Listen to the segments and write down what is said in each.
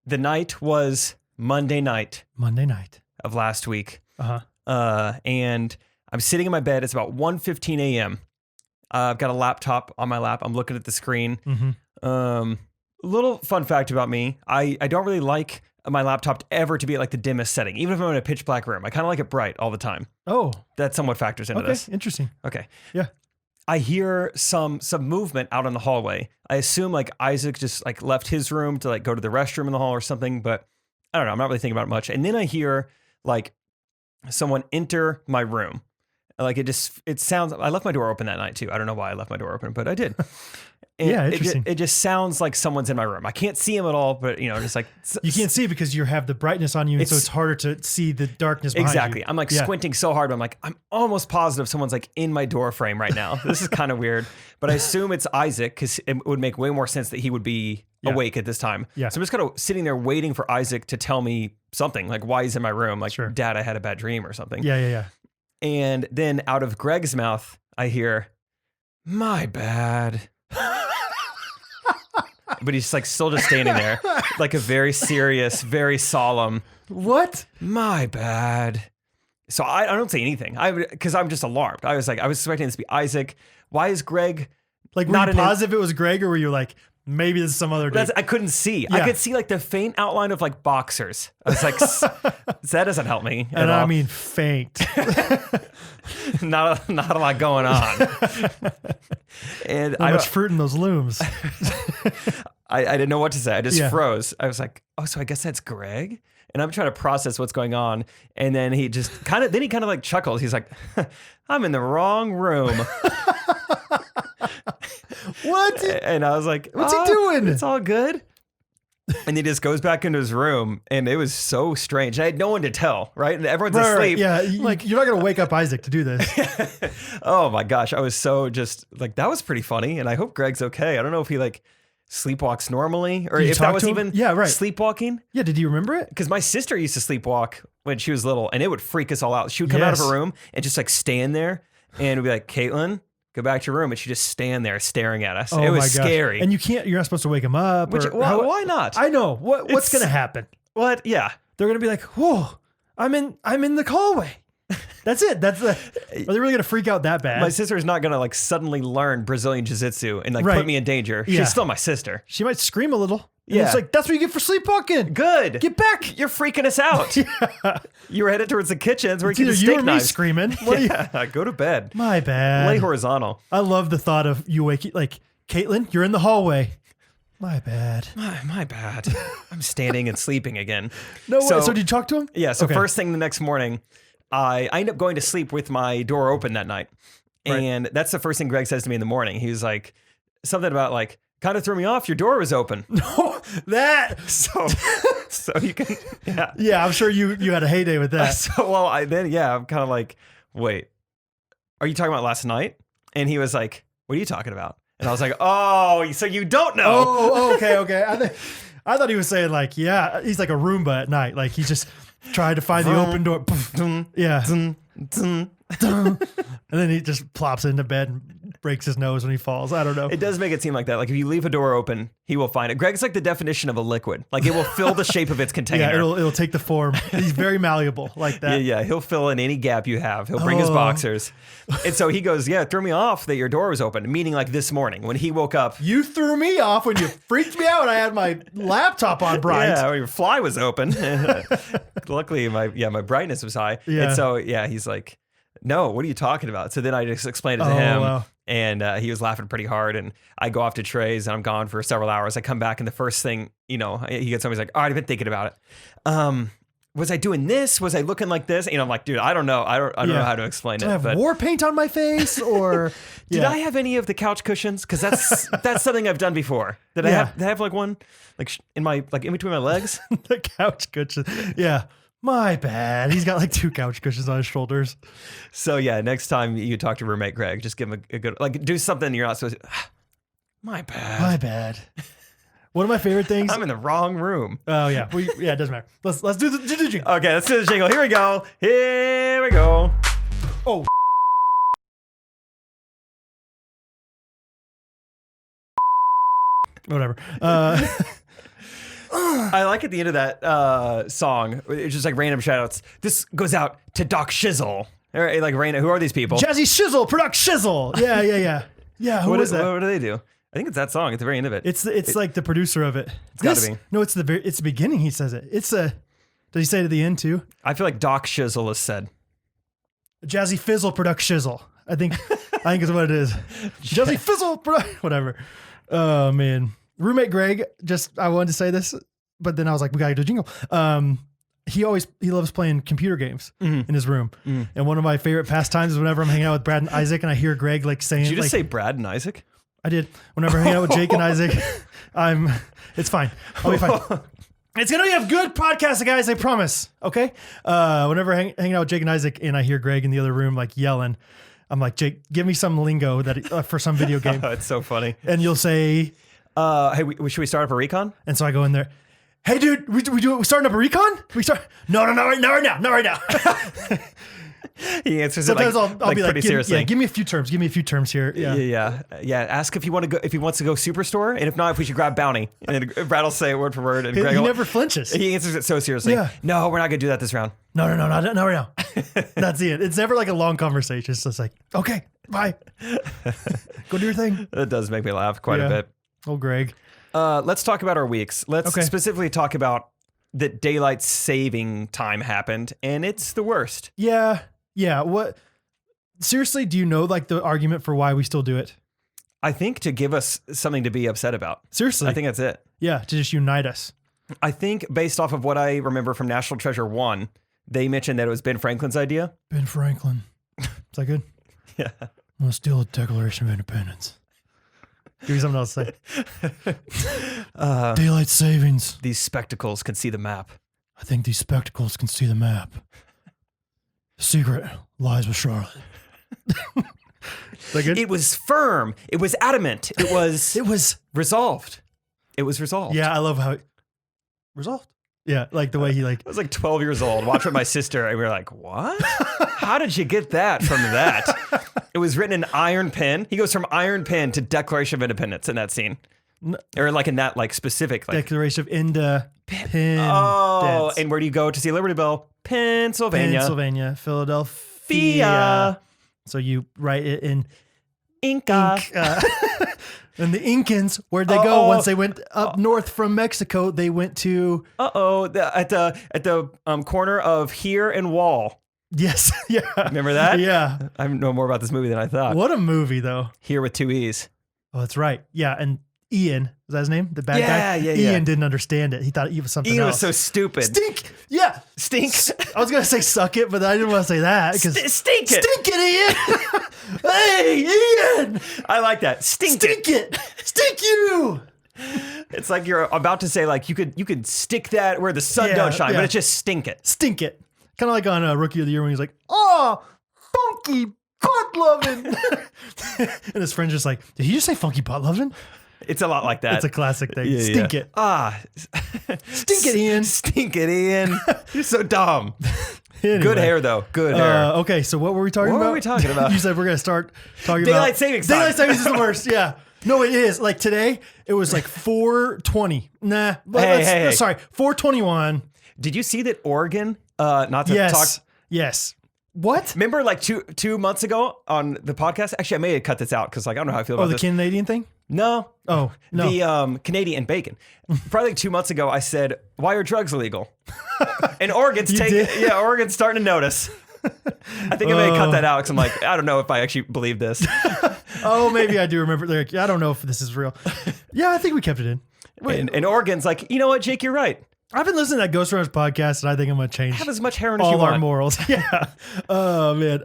the night was Monday night of last week. And I'm sitting in my bed. It's about 1:15 a.m. I've got a laptop on my lap. I'm looking at the screen. Little fun fact about me. I don't really like my laptop ever to be at like the dimmest setting, even if I'm in a pitch black room. I kind of like it bright all the time. Oh, that somewhat factors into this. Interesting. Okay. Yeah. I hear some movement out in the hallway. I assume like Isaac just like left his room to like go to the restroom in the hall or something, but I don't know. I'm not really thinking about it much. And then I hear like someone enter my room. Like it sounds, I left my door open that night too. I don't know why I left my door open, but I did. Yeah, interesting. It just sounds like someone's in my room. I can't see him at all, but just like you can't see because you have the brightness on you, and so it's harder to see the darkness behind exactly. you. I'm like squinting so hard, but I'm like, I'm almost positive someone's like in my door frame right now. This is kind of weird, but I assume it's Isaac because it would make way more sense that he would be awake at this time. Yeah. So I'm just kind of sitting there waiting for Isaac to tell me something, like why he's in my room, like Dad, I had a bad dream or something. Yeah. And then out of Greg's mouth, I hear, "My bad." But he's like still just standing there, like a very serious, very solemn. What? "My bad." So I don't say anything. Because I'm just alarmed. I was expecting this to be Isaac. Why is Greg like not positive it was Greg, or were you like maybe this is some other dude? I couldn't see. Yeah. I could see like the faint outline of like boxers. I was like, that doesn't help me. And I mean faint. Not a lot going on. And not much fruit in those looms. I didn't know what to say. I just froze. I was like, oh, so I guess that's Greg? And I'm trying to process what's going on. And then he just kind of like chuckles. He's like, I'm in the wrong room. What? And I was like, what's he doing? It's all good. And he just goes back into his room, and it was so strange. I had no one to tell, right? And everyone's asleep. Yeah, like you're not gonna wake up Isaac to do this. Oh my gosh, I was so just like that was pretty funny, and I hope Greg's okay. I don't know if he like sleepwalks normally, or if that was even sleepwalking. Yeah, did you remember it? Because my sister used to sleepwalk when she was little, and it would freak us all out. She would come out of her room and just like stand there, and we'd be like, "Caitlin, go back to your room," and she just stand there staring at us. It was scary. And you're not supposed to wake him up. Why not? I know. What's going to happen? What? Yeah. They're going to be like, whoa, I'm in the hallway. That's it. Are they really going to freak out that bad? My sister is not going to like suddenly learn Brazilian Jiu-Jitsu and like put me in danger. She's still my sister. She might scream a little. And it's like, that's what you get for sleepwalking. Good. Get back. You're freaking us out. You were headed towards the kitchens where you get you or me screaming. Go to bed. My bad. Lay horizontal. I love the thought of you waking, like, Caitlin, you're in the hallway. My bad. My bad. I'm standing and sleeping again. No way. So did you talk to him? Yeah. So first thing the next morning, I end up going to sleep with my door open that night. And that's the first thing Greg says to me in the morning. He was like, something about like, kind of threw me off. Your door was open. No, that. So you can, Yeah, I'm sure you had a heyday with that. I'm kind of like, wait, are you talking about last night? And he was like, what are you talking about? And I was like, oh, so you don't know. Oh, okay. I thought he was saying like, yeah, he's like a Roomba at night. Like he just tried to find the open door. Yeah. And then he just plops into bed and breaks his nose when he falls. I don't know. It does make it seem like that. Like if you leave a door open, he will find it. Greg's like the definition of a liquid. Like it will fill the shape of its container. Yeah, it'll take the form. He's very malleable like that. Yeah. He'll fill in any gap you have. He'll bring his boxers. And so he goes, yeah, it threw me off that your door was open. Meaning like this morning when he woke up. You threw me off when you freaked me out when I had my laptop on bright. Yeah, your fly was open. Luckily my brightness was high. Yeah. And so he's like, no, what are you talking about? So then I just explained it to him. Wow. And he was laughing pretty hard. And I go off to Trey's and I'm gone for several hours. I come back and the first thing, he gets somebody's like, all right, I've been thinking about it. Was I doing this? Was I looking like this? I'm like, dude, I don't know. I don't know how to explain Did it. I have war paint on my face or did I have any of the couch cushions? Because that's something I've done before. Did I have like one like in between my legs? The couch cushion. Yeah. My bad. He's got like 2 couch cushions on his shoulders. So yeah, next time you talk to roommate Greg, just give him a good, like do something you're not supposed to. My bad. My bad. One of my favorite things. I'm in the wrong room. Oh yeah. It doesn't matter. Let's do the jingle. Okay, let's do the jingle. Here we go. Oh. Whatever. I like at the end of that song, it's just like random shout outs. This goes out to Doc Shizzle. Or like who are these people? Jazzy Shizzle, Product Shizzle. Yeah, who is that? What do they do? I think it's that song at the very end of it. It's like the producer of it. It's gotta be. No, it's the beginning. He says it. Does he say it at the end too? I feel like Doc Shizzle is said. Jazzy Fizzle Product Shizzle. I think is what it is. Jazzy Fizzle Product, whatever. Oh man. Roommate Greg, I wanted to say this, but then I was like, we gotta do a jingle. He loves playing computer games in his room. And one of my favorite pastimes is whenever I'm hanging out with Brad and Isaac and I hear Greg like saying, did you just say Brad and Isaac? I did. Whenever I hang out with Jake and Isaac, it's fine. I'll be fine. It's going to be a good podcast, guys. I promise. Okay. Whenever hanging out with Jake and Isaac and I hear Greg in the other room, like yelling, I'm like, Jake, give me some lingo that for some video game. Oh, it's so funny. And you'll say, hey, should we start up a recon? And so I go in there. Hey, dude, we starting up a recon? No, not right now. He answers Sometimes it I'll be like, seriously. Give me a few terms here. Yeah. Ask if he wants to go Superstore, and if not, if we should grab Bounty. And then Brad will say it word for word, and Greg he never flinches. He answers it so seriously. Yeah. No, we're not gonna do that this round. No, not right now. That's it. It's never like a long conversation. It's just like, okay, bye. Go do your thing. That does make me laugh quite a bit. Oh, Greg. Let's talk about our weeks. Let's specifically talk about that daylight saving time happened, and it's the worst. Yeah. What? Seriously, do you know like the argument for why we still do it? I think to give us something to be upset about. Seriously. I think that's it. Yeah, to just unite us. I think based off of what I remember from National Treasure 1, they mentioned that it was Ben Franklin's idea. Ben Franklin. Is that good? Yeah. I'm going to steal the Declaration of Independence. Give me something else to say. Daylight savings. These spectacles can see the map. I think these spectacles can see the map. The secret lies with Charlotte. It was firm. It was adamant. It was resolved. It was resolved. Yeah, I love how resolved. Yeah, like the way he like. I was like 12 years old, watching with my sister, and we were like, what? How did you get that from that? It was written in iron pen. He goes from iron pen to Declaration of Independence in that scene. Or like in that like specific. Like, Declaration of Independence. Oh, and where do you go to see Liberty Bell? Pennsylvania. Philadelphia. So you write it in Inca. And the Incans, where'd they go? Once they went up north from Mexico, they went to... At the corner of here and Wall. Yes, yeah. Remember that? Yeah. I know more about this movie than I thought. What a movie, though. Here with 2 E's. Oh, that's right. Yeah, and Ian, is that his name? The bad guy? Yeah. Ian didn't understand it. He thought it was something else. Ian was so stupid. Stink! Yeah. Stink. I was going to say suck it, but I didn't want to say that. Stink it. Stink it, Ian! Hey, Ian! I like that. Stink it. Stink you! It's like you're about to say like you could stick that where the sun don't shine, but it's just stink it. Stink it. Kind of like on Rookie of the Year when he's like, oh, funky butt loving. And his friend's just like, did he just say funky butt loving? It's a lot like that. It's a classic thing. Yeah, Stink it. Stink it, Ian. Stink it, Ian. You're so dumb. Anyway. Good hair, though. Good hair. Okay, so what were we talking about? What were we talking about? You said we're going to start talking Daylight about... savings time. Daylight savings is the worst, yeah. No, it is. Like today, it was like 4:20. Nah. Hey. Sorry, 4:21. Did you see that Oregon, not to talk... Yes. What? Remember like two months ago on the podcast? Actually, I may have cut this out because like I don't know how I feel about the this. Canadian thing? No. Oh, no. The Canadian bacon. Probably like 2 months ago, I said, why are drugs illegal? And Oregon's Oregon's starting to notice. I think I may have cut that out because I'm like, I don't know if I actually believe this. Oh, maybe I do remember. Like, I don't know if this is real. Yeah, I think we kept it in. And Oregon's like, you know what, Jake, you're right. I've been listening to that Ghostrunners podcast, and I think I'm going to change have as much heroin as you all want. our morals. Yeah. Oh, man.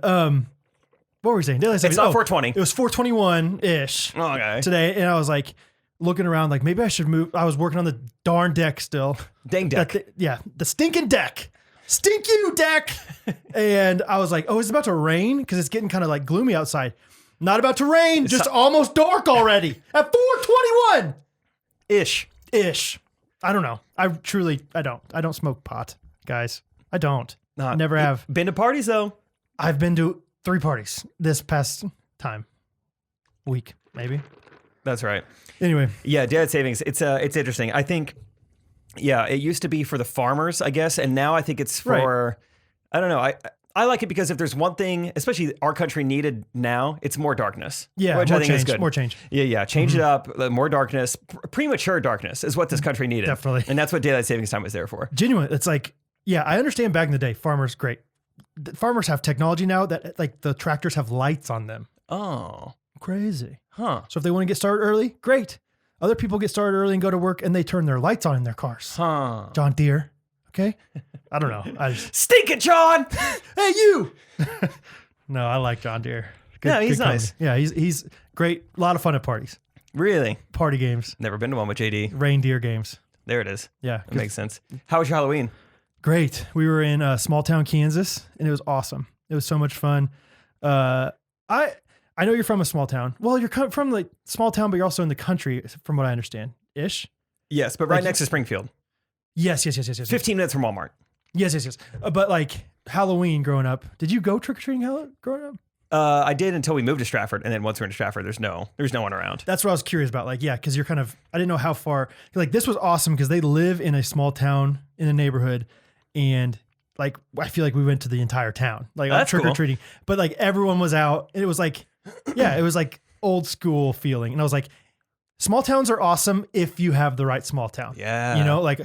What were we saying? It's not 4:20. It was 4:21-ish today, and I was like looking around like maybe I should move. I was working on the darn deck still. Dang deck. The stinking deck. Stink you, deck. And I was like, oh, it's about to rain because it's getting kind of like gloomy outside. Not about to rain, just almost dark already at 4:21. Ish. I don't know. I don't smoke pot, guys. I don't. Never have. Been to parties though. I've been to 3 parties this past week, maybe. That's right. Anyway. Yeah, daylight savings. It's interesting. I think Yeah, it used to be for the farmers, I guess, and now I think it's for, I don't know. I like it because if there's one thing, especially our country needed now, it's more darkness. Yeah, which I think is good. More change. Yeah. Change it up. More darkness. Premature darkness is what this country needed. Definitely. And that's what daylight savings time was there for. Genuine. It's like, yeah, I understand back in the day, farmers, great. Farmers have technology now that like the tractors have lights on them. Oh. Crazy. Huh. So if they want to get started early, great. Other people get started early and go to work and they turn their lights on in their cars. Huh. John Deere. Okay. I don't know. Stink it, John. Hey, you. No, I like John Deere. Yeah, he's nice. Yeah, he's great. A lot of fun at parties. Really? Party games. Never been to one with JD. Reindeer games. There it is. Yeah. That makes sense. How was your Halloween? Great. We were in small town Kansas and it was awesome. It was so much fun. I know you're from a small town. Well, you're from like small town, but you're also in the country, from what I understand, ish. Yes, but right next to Springfield. Yes. 15 minutes from Walmart. Yes. But like Halloween growing up, did you go trick or treating growing up? I did until we moved to Stratford, and then once we're in Stratford, there's no one around. That's what I was curious about. Like, yeah, because you're kind of, I didn't know how far. Like, this was awesome because they live in a small town in a neighborhood, and like I feel like we went to the entire town, like trick or treating. But like everyone was out, and it was like, yeah, it was like old school feeling, and I was like, small towns are awesome if you have the right small town. Yeah, you know, like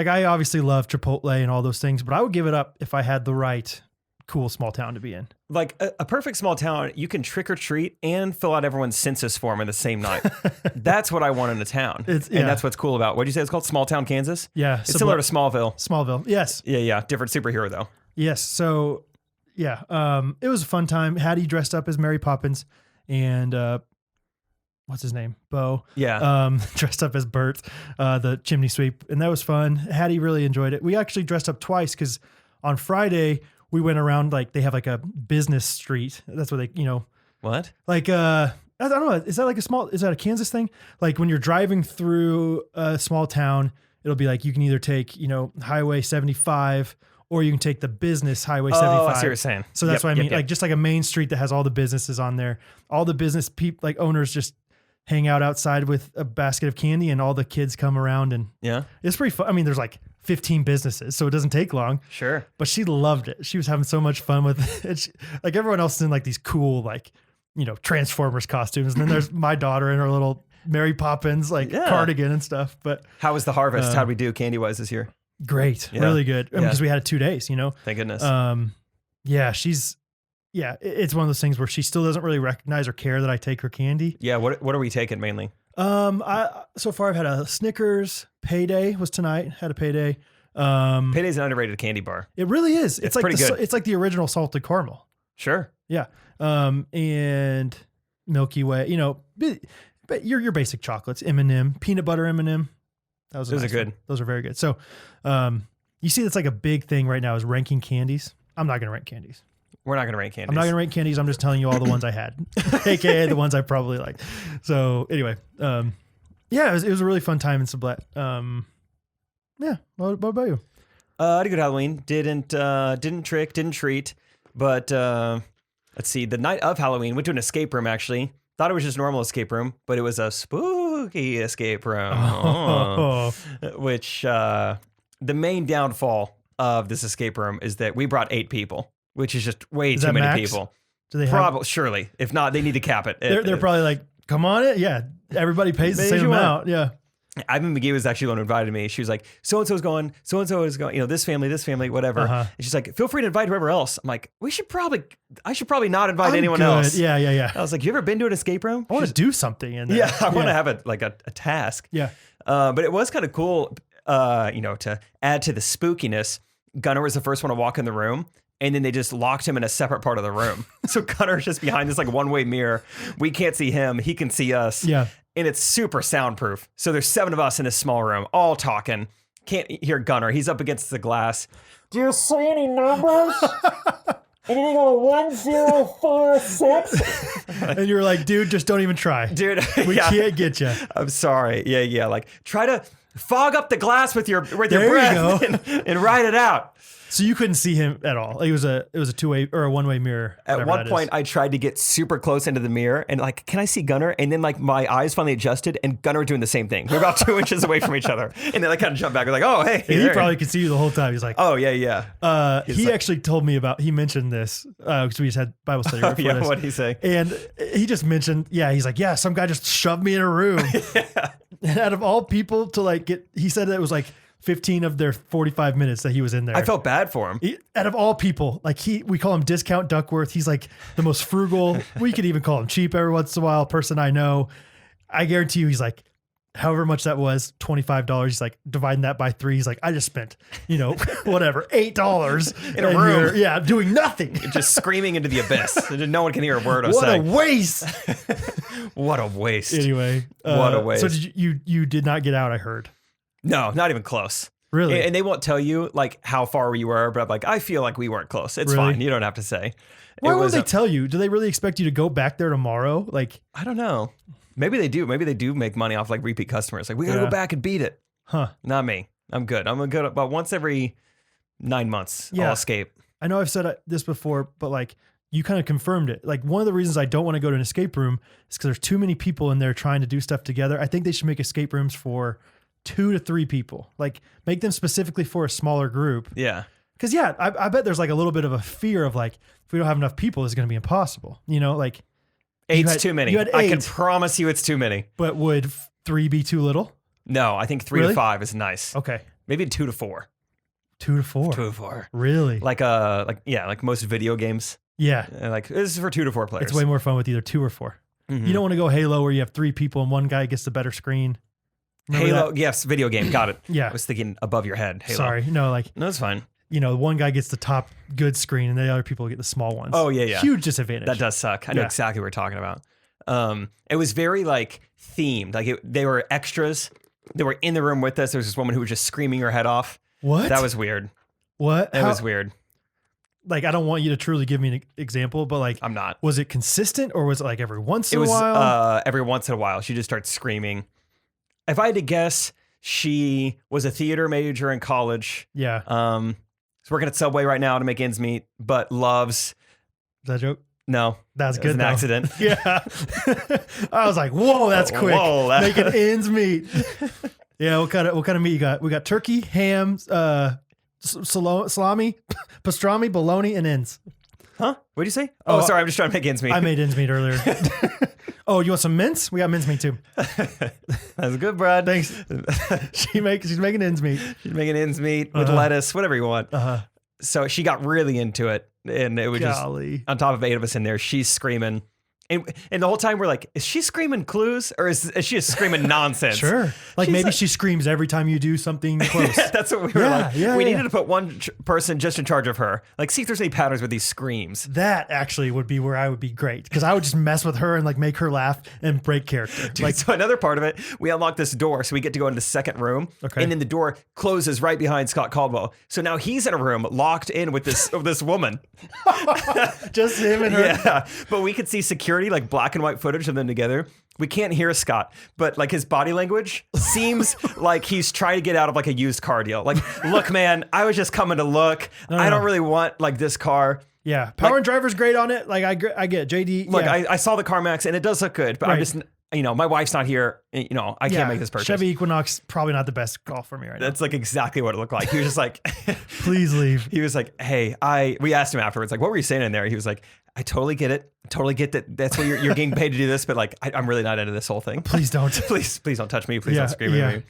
I obviously love Chipotle and all those things, but I would give it up if I had the right cool small town to be in. Like a perfect small town, you can trick or treat and fill out everyone's census form in the same night. That's what I want in a town. And that's what's cool about, what'd you say it's called? Small Town Kansas? Yeah. It's similar to Smallville. Smallville, yes. Yeah. Different superhero though. Yes. So yeah, it was a fun time. Hattie dressed up as Mary Poppins and what's his name? Bo. Yeah. Dressed up as Bert, the chimney sweep. And that was fun. Hattie really enjoyed it. We actually dressed up twice because on Friday we went around, like they have like a business street. That's what they, you know. What? Like, I don't know. Is that a Kansas thing? Like when you're driving through a small town, it'll be like, you can either take, you know, Highway 75 or you can take the business Highway 75. Oh, I see what you're saying. So that's what I mean. Like just like a main street that has all the businesses on there. All the business people, like owners just hang out outside with a basket of candy and all the kids come around and it's pretty fun. I mean, there's like 15 businesses, so it doesn't take long. Sure. But she loved it. She was having so much fun with it. Like everyone else is in like these cool, like, you know, Transformers costumes. And then there's my daughter in her little Mary Poppins, like cardigan and stuff. But how was the harvest? How'd we do candy wise this year? Great. Yeah. Really good. Because we had it 2 days, you know? Thank goodness. It's one of those things where she still doesn't really recognize or care that I take her candy. Yeah. What are we taking mainly? So far I've had a Snickers. Payday was tonight. Had a Payday. Payday's an underrated candy bar. It really is. It's like pretty good. It's like the original salted caramel. Sure. Yeah. And Milky Way, you know, but your basic chocolates, M&M, peanut butter M&M. Those are good. Those are very good. So, you see, that's like a big thing right now is ranking candies. I'm not going to rank candies. We're not going to rank candies. I'm not going to rank candies. I'm just telling you all the ones I had, AKA the ones I probably liked. So anyway, it was a really fun time in Sublette. What about you? I had a good Halloween. Didn't trick, didn't treat, but let's see. The night of Halloween, went to an escape room. Actually, thought it was just a normal escape room, but it was a spooky escape room. Which the main downfall of this escape room is that we brought 8 people, which is just way too many max? people. Do they probably surely? If not, they need to cap it. They're probably like, come on it, yeah. Everybody pays the same amount, yeah. Ivan McGee was actually the one who invited me. She was like, so-and-so's going, so-and-so is going, you know, this family, whatever. And she's like, feel free to invite whoever else. I'm like, I should probably not invite anyone else. Yeah. I was like, you ever been to an escape room? I want to do something in there. Yeah, I want to have a task. Yeah. But it was kind of cool, you know, to add to the spookiness. Gunnar was the first one to walk in the room. And then they just locked him in a separate part of the room. So Gunner's just behind this like one-way mirror. We can't see him. He can see us. Yeah. And it's super soundproof. So there's 7 of us in this small room, all talking. Can't hear Gunnar. He's up against the glass. Do you see any numbers? Anything on 1046? And you're like, dude, just don't even try. Dude, we can't get you. I'm sorry. Yeah. Like, try to fog up the glass with your There breath you and ride it out. So you couldn't see him at all. It was a two-way or a one-way mirror. At one point, I tried to get super close into the mirror and like, can I see Gunnar? And then like my eyes finally adjusted and Gunnar were doing the same thing. We're about 2 inches away from each other. And then I kind of jumped back. We're like, oh, hey. He probably could see you the whole time. He's like, oh, yeah. He actually told me he mentioned this because we just had Bible study right before this. What did he say? And he just mentioned, he's like, some guy just shoved me in a room. And out of all people to like he said that it was like 15 of their 45 minutes that he was in there. I felt bad for him. Out of all people, like we call him Discount Duckworth. He's like the most frugal. We could even call him cheap every once in a while. Person I know. I guarantee you, he's like, however much that was, $25. He's like dividing that by 3. He's like, I just spent, whatever, $8 in a room. Here, doing nothing. Just screaming into the abyss. No one can hear a word I'm what saying. What a waste. What a waste. Anyway. What a waste. So did you did not get out, I heard. No, not even close. Really? And they won't tell you like how far you were, but I'm like, I feel like we weren't close. It's fine. You don't have to say. Why won't they tell you? Do they really expect you to go back there tomorrow? Like, I don't know. Maybe they do. Maybe they do make money off like repeat customers. Like, we got to go back and beat it. Huh. Not me. I'm good. I'm good about once every 9 months. I'll escape. I know I've said this before, but like you kind of confirmed it. Like one of the reasons I don't want to go to an escape room is because there's too many people in there trying to do stuff together. I think they should make escape rooms for 2 to 3 people. Like make them specifically for a smaller group. Yeah. Because I bet there's like a little bit of a fear of like, if we don't have enough people, it's going to be impossible. Like 8's too many. You had 8. I can promise you it's too many. But would 3 be too little? No, I think 3 to 5 is nice. Okay. Maybe 2 to 4. 2 to 4. 2 to 4. Really? Like most video games. Yeah. Like this is for 2 to 4 players. It's way more fun with either 2 or 4. Mm-hmm. You don't want to go Halo where you have 3 people and one guy gets the better screen. Remember Halo, that? yes, video game. Got it. Yeah. I was thinking above your head. Halo. Sorry. No, it's fine. One guy gets the top good screen and the other people get the small ones. Oh, yeah. Huge disadvantage. That does suck. I know exactly what we're talking about. It was very like themed. Like they were extras. They were in the room with us. There was this woman who was just screaming her head off. What? That was weird. What? That was weird. Like, I don't want you to truly give me an example, but like, I'm not. Was it consistent or was it like every once in a while? It was every once in a while. She just starts screaming. If I had to guess, she was a theater major in college. Yeah. She's working at Subway right now to make ends meet, but loves. Is that a joke? No. That's good. It was an accident. Yeah. I was like, whoa, that's quick. Whoa, making ends meet. Yeah. What kind of meat you got? We got turkey, ham, salami, pastrami, bologna, and ends. Huh? What'd you say? Oh, sorry. I'm just trying to make ends meet. I made ends meet earlier. Oh, you want some mince? We got mince meat too. That's good, Brad. Thanks. She's making ends meat. She's making ends meat with lettuce, whatever you want. So she got really into it, and it was just on top of 8 of us in there. She's screaming. And the whole time we're like, is she screaming clues or is she just screaming nonsense? Sure. Like maybe she screams every time you do something close. That's what we were like. We needed to put one person just in charge of her. Like, see if there's any patterns with these screams. That actually would be where I would be great because I would just mess with her and like make her laugh and break character. Dude, so another part of it, we unlock this door so we get to go into the second room. Okay. And then the door closes right behind Scott Caldwell. So now he's in a room locked in with this woman. Just him and her. Yeah. But we could see security, like black and white footage of them together. We can't hear Scott, but like his body language seems like he's trying to get out of like a used car deal. Like, look, man, I was just coming to look. I don't really want like this car. Yeah. Power and Driver's great on it. Like I get JD. Look, I saw the CarMax and it does look good, but I'm just, my wife's not here. I can't make this purchase. Chevy Equinox, probably not the best call for me right now. That's like exactly what it looked like. He was just like, please leave. He was like, hey, we asked him afterwards, like, what were you saying in there? He was like, I totally get it. Totally get that. That's what you're getting paid to do this, but like, I'm really not into this whole thing. Please don't. please don't touch me. Please don't scream at me.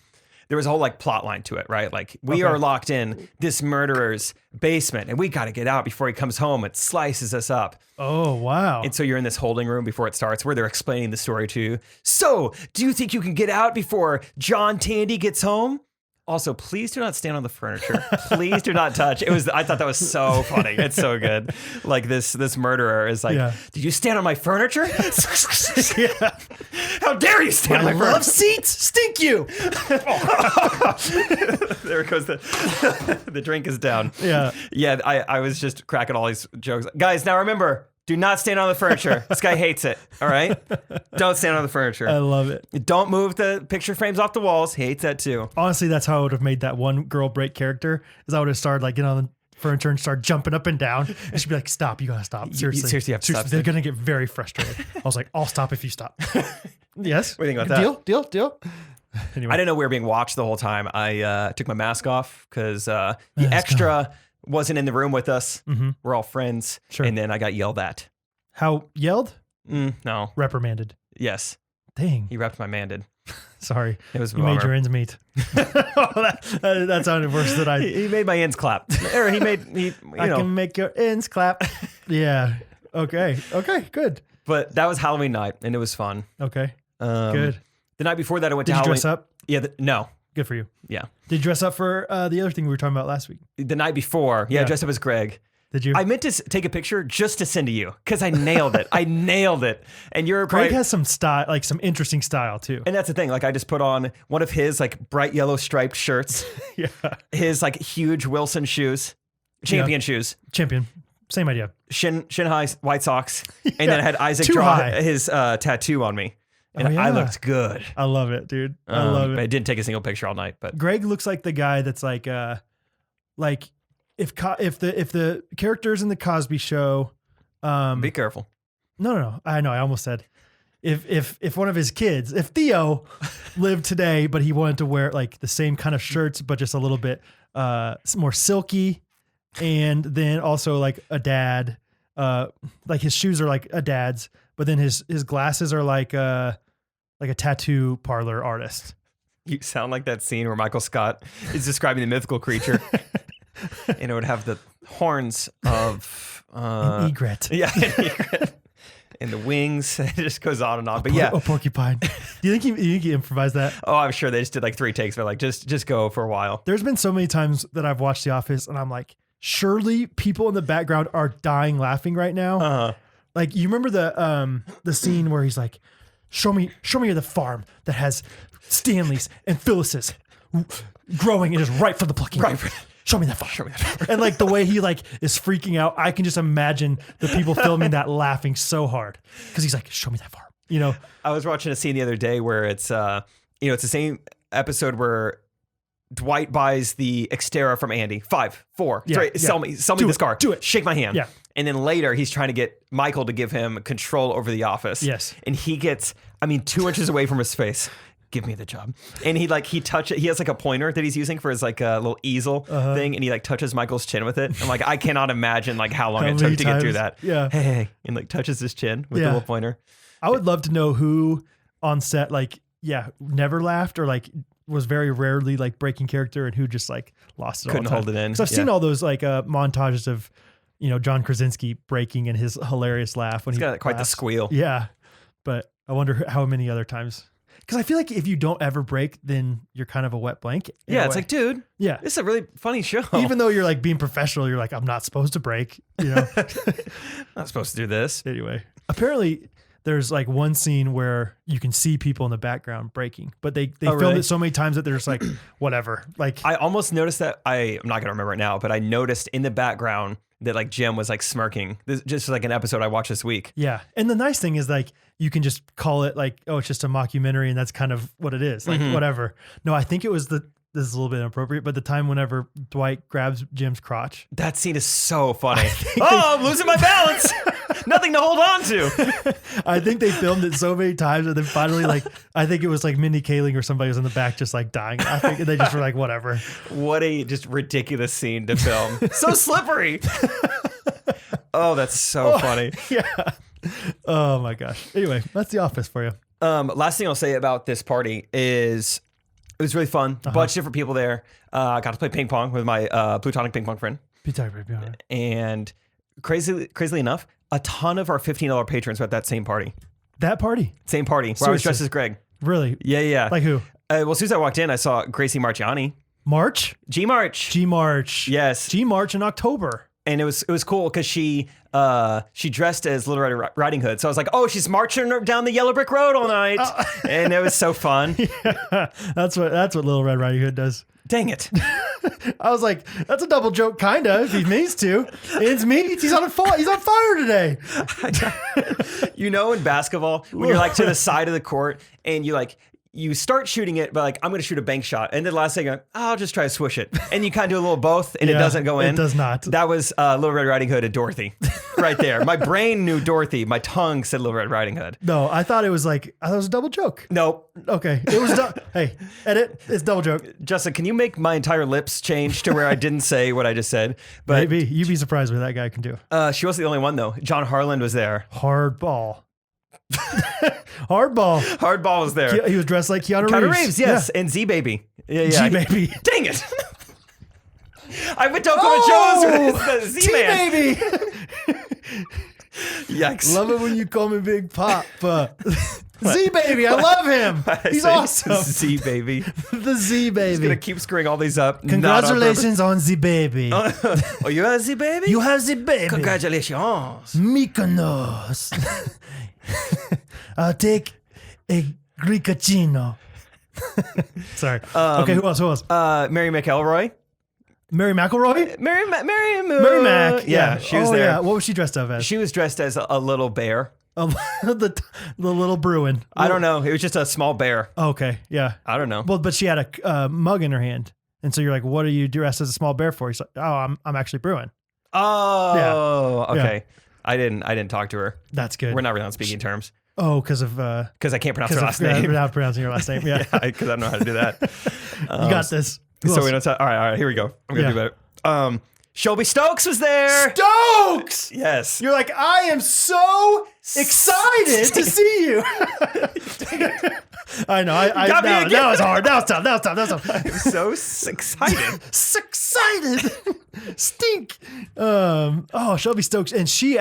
There was a whole like plot line to it, right? Like we are locked in this murderer's basement and we got to get out before he comes home. It slices us up. Oh, wow. And so you're in this holding room before it starts where they're explaining the story to you. So do you think you can get out before John Tandy gets home? Also, please do not stand on the furniture. Please do not touch. I thought that was so funny. It's so good. Like this murderer is like, did you stand on my furniture? How dare you stand on my furniture? Love seats stink you. There goes the drink is down. Yeah. Yeah, I was just cracking all these jokes. Guys, now remember, Do not stand on the furniture. This guy hates it. All right? Don't stand on the furniture. I love it. Don't move the picture frames off the walls. He hates that too. Honestly, that's how I would have made that one girl break character. Is I would have started like getting on the furniture and start jumping up and down. And she'd be like, "Stop! You gotta stop! Seriously, seriously, you have to stop. They're gonna get very frustrated." I was like, "I'll stop if you stop." Yes. What do you think about that? Deal. Anyway, I didn't know we were being watched the whole time. I took my mask off because the extra wasn't in the room with us. Mm-hmm. We're all friends. Sure. And then I got yelled at. How yelled? No. Reprimanded. Yes. Dang. He reprimanded. Sorry. It was a you made bummer. your ends meet. that sounded worse than I. He made my ends clap. Or he made I can make your ends clap. Yeah. Okay. Good. But that was Halloween night, and it was fun. Okay. Good. Good. The night before that, I went Did to you Halloween. dress up? Yeah. No. Good for you. Yeah. Did you dress up for the other thing we were talking about last week? The night before, I dressed up as Greg. Did you? I meant to take a picture just to send to you because I nailed it. And you're Greg has some style, like some interesting style too. And that's the thing. Like I just put on one of his like bright yellow striped shirts. Yeah. His like huge Wilson shoes, champion shoes. Champion. Same idea. Shin high white socks. And then I had Isaac Too draw high. his tattoo on me. And I looked good. I love it, dude. I love But I it. didn't take a single picture all night. But Greg looks like the guy that's like if the characters in the Cosby Show, be careful. no, I know, I almost said, if one of his kids, if Theo lived today, but he wanted to wear like the same kind of shirts, but just a little bit more silky, and then also like a dad, like his shoes are like a dad's, but then his glasses are like a tattoo parlor artist. You sound like that scene where Michael Scott is describing the mythical creature. And it would have the horns of An egret. Yeah, an egret. And the wings. It just goes on and on. But yeah, a porcupine. Do you think he improvised that? oh, I'm sure they just did like 3 takes. But like, just go for a while. There's been so many times that I've watched The Office, and I'm like, surely people in the background are dying laughing right now. Like, you remember the scene where he's like, show me the farm that has Stanleys and Phyllis's growing and is ripe for the plucking. Right. Show me that farm. And like the way he like is freaking out, I can just imagine the people filming that laughing so hard because he's like, show me that farm. You know, I was watching a scene the other day where it's it's the same episode where Dwight buys the Xterra from Andy. 5, 4, 3. Sell me this car. Do it. Shake my hand. Yeah. And then later he's trying to get Michael to give him control over the office. Yes. And he gets, 2 inches away from his face. Give me the job. And he has like a pointer that he's using for his like a little easel thing. And he like touches Michael's chin with it. I'm like, I cannot imagine like how long it took to get through that. Yeah. Hey. And like touches his chin with the little pointer. I would love to know who on set, like, never laughed or like was very rarely like breaking character and who just like lost it all the Couldn't time. hold it in. Because I've seen all those like montages of, John Krasinski breaking and his hilarious laugh when He's he got quite the laughs. squeal. Yeah. But I wonder how many other times. Because I feel like if you don't ever break, then you're kind of a wet blanket. Yeah, it's like, dude, yeah, this is a really funny show. even though you're like being professional, you're like, I'm not supposed to break, Not supposed to do this. Anyway, apparently there's like one scene where you can see people in the background breaking, but they filmed really? it so many times that they're just like, whatever. Like, I almost noticed that. I'm not gonna remember it now, but I noticed in the background that like Jim was like smirking. This just like an episode I watched this week. yeah. And the nice thing is like, you can just call it like, oh, it's just a mockumentary, and that's kind of what it is. Like, whatever. No, I think it was this is a little bit inappropriate, but the time whenever Dwight grabs Jim's crotch. That scene is so funny. I'm losing my balance. Nothing to hold on to. I think they filmed it so many times, and then finally, like, I think it was like Mindy Kaling or somebody was in the back just like dying. I think they just were like, whatever. What a just ridiculous scene to film. So slippery. Oh, that's so funny. Yeah. Oh my gosh. Anyway, that's The Office for you. Last thing I'll say about this party is it was really fun. A bunch of different people there. Got to play ping pong with my plutonic ping pong friend. And crazily enough, a ton of our $15 patrons were at that same party. That party? Same party. Where I was dressed as Greg. Really? Yeah. Like who? Well, as soon as I walked in, I saw Gracie Marciani. March? G March. G March. Yes. G March in October. and it was cool because she dressed as Little Red Riding Hood. So I was like, oh, she's marching down the yellow brick road all night, and it was so fun. Yeah, that's what Little Red Riding Hood does. Dang it. I was like, that's a double joke, kinda, if he means to. It's meat. He's on fire today. You know, in basketball, when you're like to the side of the court and you start shooting it, but like, I'm going to shoot a bank shot. And then the last thing, I'll just try to swoosh it. And you kind of do a little both and it doesn't go in. It does not. That was Little Red Riding Hood and Dorothy right there. My brain knew Dorothy. My tongue said Little Red Riding Hood. No, I thought it was a double joke. Nope. Okay. It was, hey, edit. It's double joke. Justin, can you make my entire lips change to where I didn't say what I just said? But maybe. You'd be surprised what that guy can do. She wasn't the only one though. John Harland was there. Hardball. Hardball. Hardball was there. He was dressed like Keanu Reeves. Yes. Yeah. And Z-Baby. Yeah. Z-Baby. Dang it. I went to Oklahoma Joe's with the Z-Man. Z-Baby. Yikes. Love it when you call me Big Pop. Z-Baby, I love him. He's awesome. Z-Baby. The Z-Baby. He's going to keep screwing all these up. Congratulations on Z-Baby. Oh, you have Z-Baby? You have Z-Baby. Congratulations. Mykonos. I'll take a Gricacino. Sorry. Okay, who else? Mary McElroy. Mary McElroy? Mary Mac. Yeah, she was there. Yeah. What was she dressed up as? She was dressed as a little bear. The little Bruin. I don't know. It was just a small bear. Okay, yeah. I don't know. Well, but she had a mug in her hand. And so you're like, what are you dressed as a small bear for? He's like, oh, I'm actually Bruin. Oh, yeah. okay. Yeah. I didn't talk to her. That's good. We're not really on speaking terms. Oh, because of... Because I can't pronounce her last name. Without pronouncing your last name, yeah. Because I don't know how to do that. You got this. So we don't all right, here we go. I'm going to do better. Shelby Stokes was there. Stokes! Yes. You're like, I am so excited to see you. I know. That was hard. That was tough. I'm so excited. Excited. Stink. Shelby Stokes. And she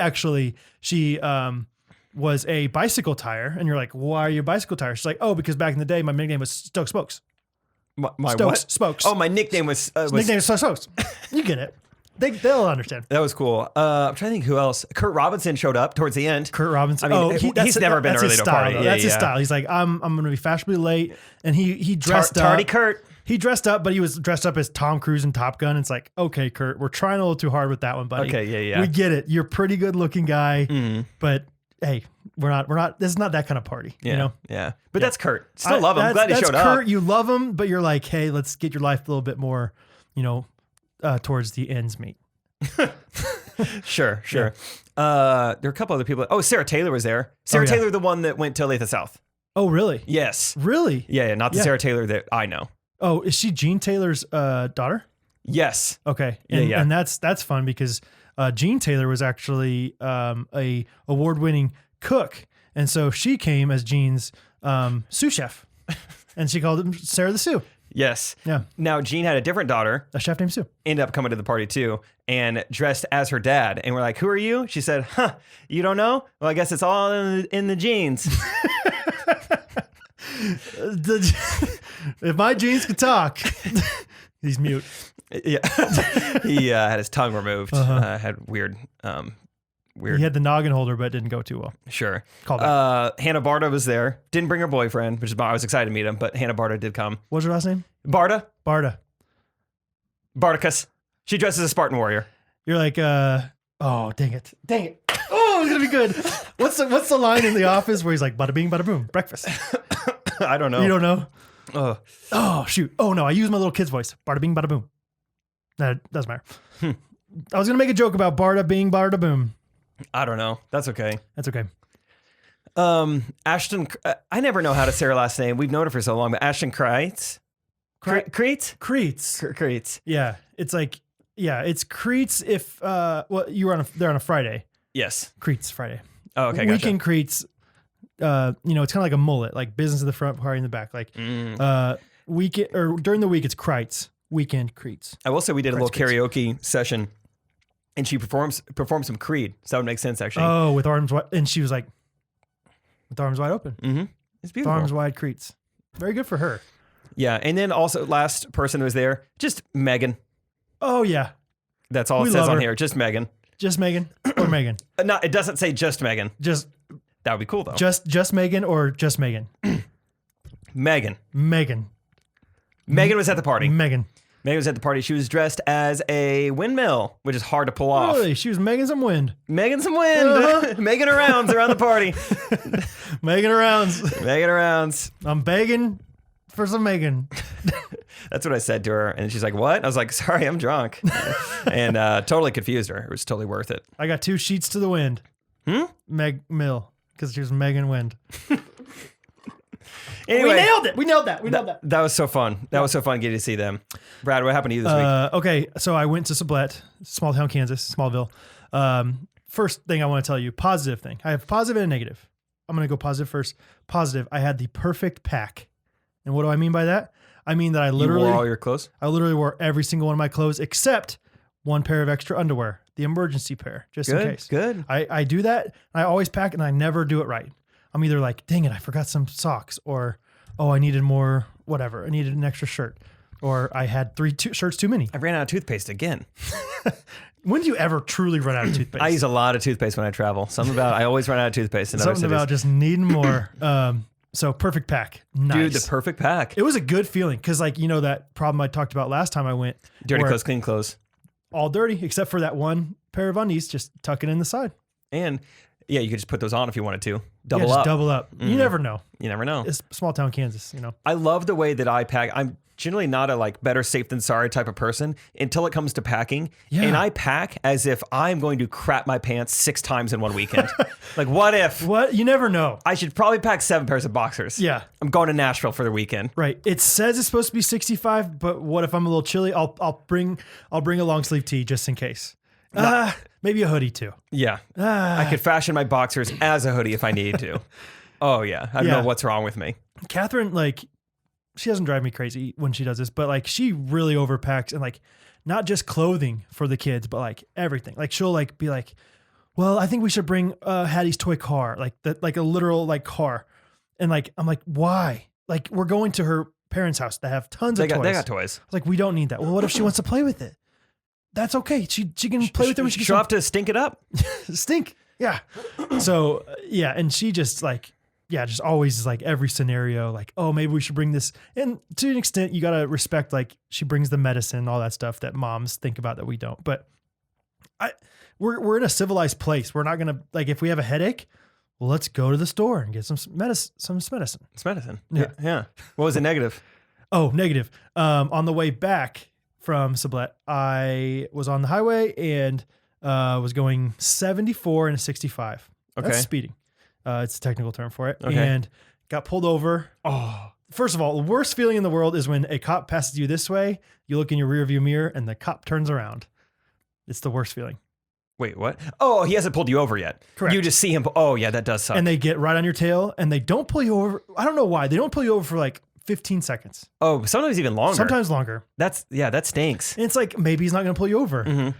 was a bicycle tire. And you're like, why are you a bicycle tire? She's like, oh, because back in the day, my nickname was Stokes Spokes. My Stokes what? Spokes. Oh, my nickname was... nickname is Stokes Spokes. You get it. They'll understand. That was cool. I'm trying to think who else. Kurt Robinson showed up towards the end. Kurt Robinson. I mean, he's never been early to a party. That's his style. He's like, I'm going to be fashionably late. And he dressed up. Tardy Kurt. He dressed up, but he was dressed up as Tom Cruise in Top Gun. It's like, okay, Kurt, we're trying a little too hard with that one, buddy. Okay, yeah. We get it. You're a pretty good looking guy, but hey, we're not. This is not that kind of party. Yeah, you know? Yeah. But that's Kurt. Still love him. I'm glad he showed up. Kurt, you love him, but you're like, hey, let's get your life a little bit more, towards the ends meet. Sure. Yeah. There were a couple other people. Oh, Sarah Taylor was there. Sarah Taylor, the one that went to Olathe South. Oh, really? Yes. Really? Yeah. Not the Sarah Taylor that I know. Oh, is she Gene Taylor's daughter? Yes. Okay. Yeah. And that's fun because Gene Taylor was actually a award-winning cook, and so she came as Gene's sous chef, and she called him Sarah the Sue. Yes. Yeah. Now, Gene had a different daughter. A chef named Sue. Ended up coming to the party too and dressed as her dad. And we're like, who are you? She said, you don't know? Well, I guess it's all in the genes. If my genes could talk. He's mute. Yeah. He had his tongue removed. Had weird. He had the noggin holder, but it didn't go too well. Sure. Hannah Barta was there. Didn't bring her boyfriend, which is I was excited to meet him, but Hannah Barta did come. What's her last name? Barta. Barticus. She dresses as a Spartan warrior. You're like, oh, dang it. Oh, it's gonna be good. What's the line in The Office where he's like, bada bing, bada boom, breakfast? I don't know. You don't know? Oh, shoot. Oh, no, I use my little kid's voice. Bada bing, bada boom. That doesn't matter. I was gonna make a joke about Barta being bada boom. I don't know. That's okay. Ashton, I never know how to say her last name. We've known her for so long, but Ashton Kreitz? Kreitz. Yeah. It's like, it's Kreitz if, you were there on a Friday. Yes. Kreitz Friday. Oh, okay. Gotcha. Weekend Kreitz, it's kind of like a mullet, like business in the front, party in the back. Like, weekend or during the week, it's Kreitz. Weekend Kreitz. I will say we did a little karaoke session. And she performed some Creed. So that would make sense, actually. Oh, with arms wide. And she was like, with arms wide open. Mm-hmm. It's beautiful. With arms wide Creeds. Very good for her. Yeah. And then also last person who was there, just Megan. Oh, yeah. That's all We it says love on her. here. Just Megan. Just Megan or Megan? No, it doesn't say just Megan. Just That would be cool though. just Megan or just Megan? Megan. Megan. Megan was at the party. Megan. Megan was at the party. She was dressed as a windmill, which is hard to pull off. Really? She was making some wind. Megan some wind. Megan arounds around the party. Making rounds. Megan arounds. I'm begging for some Megan. That's what I said to her. And she's like, what? I was like, sorry, I'm drunk. And totally confused her. It was totally worth it. I got 2 sheets to the wind. Meg Mill. Because she was Megan Wind. Anyway, we nailed it. We nailed that. That was so fun. That was so fun getting to see them. Brad, what happened to you this week? Okay, so I went to Sublette, small town Kansas, Smallville. First thing I want to tell you, positive thing. I have positive and a negative. I'm going to go positive first. Positive, I had the perfect pack. And what do I mean by that? I mean that I You literally wore all your clothes? I literally wore every single one of my clothes except 1 pair of extra underwear, the emergency pair, just in case. Good. I do that. I always pack and I never do it right. I'm either like, dang it, I forgot some socks, or, oh, I needed more, whatever. I needed an extra shirt, or I had 3 shirts too many. I ran out of toothpaste again. When do you ever truly run out of toothpaste? I use a lot of toothpaste when I travel. I always run out of toothpaste in other Something cities. about just needing more. So perfect pack. Nice. Dude, the perfect pack. It was a good feeling because, like, you know, that problem I talked about last time I went. Dirty where clothes, clean clothes. all dirty, except for that 1 pair of undies, just tuck it in the side. And yeah, you could just put those on if you wanted to. Double just up. Double up. You never know. You never know. It's small town Kansas, you know. I love the way that I pack. I'm generally not a like better safe than sorry type of person until it comes to packing. Yeah. And I pack as if I'm going to crap my pants 6 times in one weekend. Like what if? What? You never know. I should probably pack 7 pairs of boxers. Yeah. I'm going to Nashville for the weekend. Right. It says it's supposed to be 65, but what if I'm a little chilly? I'll bring a long sleeve tee just in case. Maybe a hoodie too. Yeah. I could fashion my boxers as a hoodie if I needed to. Oh yeah. I don't know what's wrong with me. Catherine, like, she doesn't drive me crazy when she does this, but like she really overpacks, and like not just clothing for the kids, but like everything. Like she'll like be like, well, I think we should bring Hattie's toy car, like a literal like car. And like, I'm like, why? Like we're going to her parents' house that have tons of toys. They got toys. I was like, we don't need that. Well, what if she wants to play with it? That's okay. She can play with it when she She'll have to stink it up. stink. Yeah. So yeah, and she just like, yeah, just always is like every scenario, like, oh, maybe we should bring this. And to an extent, you gotta respect, like, she brings the medicine, all that stuff that moms think about that we don't. But we're in a civilized place. We're not gonna, like, if we have a headache, well, let's go to the store and get some medicine. It's medicine. Yeah. Yeah. What was the negative? Oh, negative. On the way back from Sublette, I was on the highway and was going 74 and a 65. Okay. That's speeding. It's a technical term for it. Okay. And got pulled over. Oh, first of all, the worst feeling in the world is when a cop passes you this way, you look in your rearview mirror and the cop turns around. It's the worst feeling. Wait, what? Oh, he hasn't pulled you over yet. Correct. You just see him. Oh yeah, that does suck. And they get right on your tail and they don't pull you over. I don't know why. They don't pull you over for like 15 seconds. Oh, sometimes even longer. Sometimes longer. That stinks. And it's like, maybe he's not going to pull you over. Mm-hmm.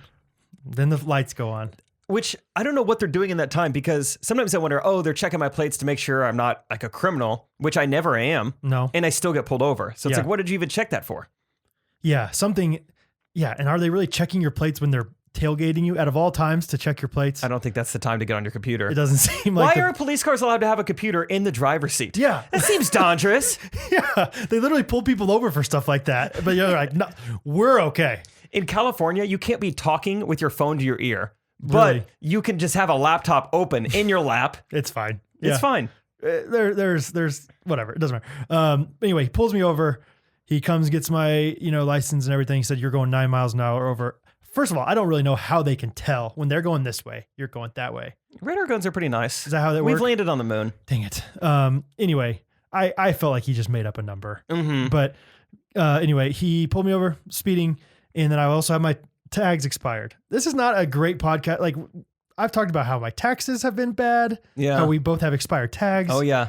Then the lights go on. Which I don't know what they're doing in that time, because sometimes I wonder, oh, they're checking my plates to make sure I'm not like a criminal, which I never am. No. And I still get pulled over. So it's Yeah. like, what did you even check that for? Yeah, something. Yeah. And are they really checking your plates when they're tailgating you out of all times to check your plates? I don't think that's the time to get on your computer. It doesn't seem Why like are police cars allowed to have a computer in the driver's seat? Yeah. That seems dangerous. Yeah. They literally pull people over for stuff like that. But you're like, no, we're okay. In California, you can't be talking with your phone to your ear, but Really? you can just have a laptop open in your lap. It's fine. It's Yeah. fine. There's whatever. It doesn't matter. Anyway, he pulls me over. He comes, gets my, license and everything. He said, you're going 9 miles an hour over. First of all, I don't really know how they can tell when they're going this way, you're going that way. Radar guns are pretty nice. Is that how they We've work? landed on the moon. Dang it. Anyway, I felt like he just made up a number. Mm-hmm. But anyway, he pulled me over speeding, and then I also have my tags expired. This is not a great podcast. Like, I've talked about how my taxes have been bad. Yeah. How we both have expired tags. Oh yeah.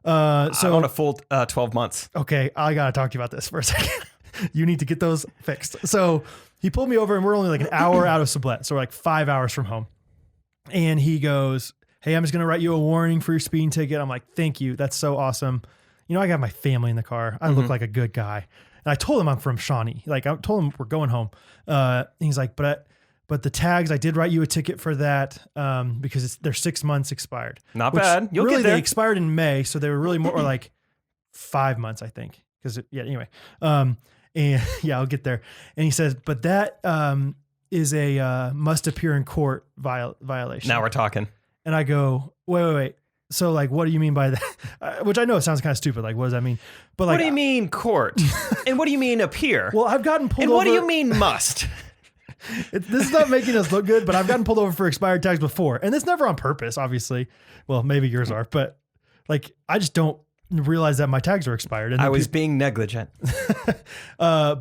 So on a full 12 months. okay, I gotta talk to you about this for a second. You need to get those fixed. So he pulled me over, and we're only like an hour out of Sublette, so we're like 5 hours from home. And he goes, "Hey, I'm just gonna write you a warning for your speeding ticket." I'm like, "Thank you, that's so awesome." I got my family in the car. I look like a good guy. And I told him I'm from Shawnee. Like I told him we're going home. He's like, but the tags, I did write you a ticket for that because they're 6 months expired. Not bad. You'll really, get there. they expired in May, so they were really more like 5 months, I think. Anyway. And yeah, I'll get there. And he says, but that is a must appear in court violation. Now we're talking. And I go, wait. So like, what do you mean by that? Which I know it sounds kind of stupid. Like, what does that mean? But like, what do you mean court? And what do you mean appear? Well, I've gotten pulled and over. what do you mean must? This is not making us look good, but I've gotten pulled over for expired tags before. And it's never on purpose, obviously. Well, maybe yours are, but like, I just don't realize that my tags are expired. And I was being negligent. I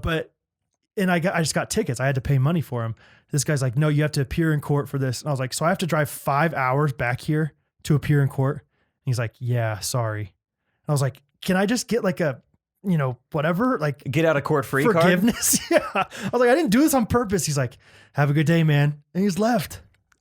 just got tickets. I had to pay money for them. This guy's like, no, you have to appear in court for this. And I was like, so I have to drive 5 hours back here to appear in court? And he's like, yeah, sorry. And I was like, can I just get like a, whatever, like get out of court free forgiveness? card? Yeah. I was like, I didn't do this on purpose. He's like, have a good day, man. And he's left.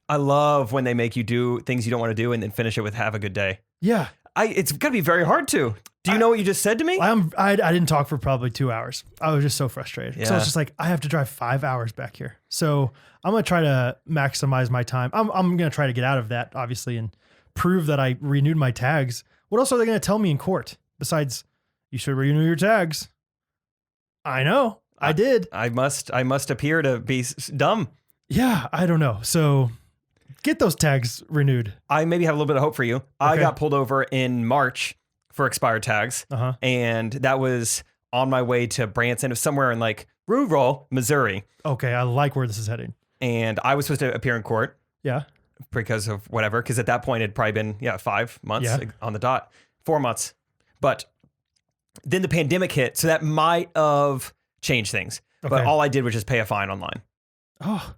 I love when they make you do things you don't want to do and then finish it with have a good day. Yeah. It's going to be very hard to. Do you know what you just said to me? I didn't talk for probably 2 hours. I was just so frustrated. Yeah. So it's just like, I have to drive 5 hours back here. So I'm going to try to maximize my time. I'm going to try to get out of that, obviously, and prove that I renewed my tags. What else are they going to tell me in court besides you should renew your tags? I know. I did. I must appear to be dumb. Yeah, I don't know. So get those tags renewed. I maybe have a little bit of hope for you. Okay. I got pulled over in March for expired tags. And that was on my way to Branson. It was somewhere in like rural Missouri. Okay, I like where this is heading. And I was supposed to appear in court. Yeah. Because of whatever. Because at that point, it'd probably been, 5 months on the dot. 4 months. But then the pandemic hit. So that might have changed things. Okay. But all I did was just pay a fine online. Oh,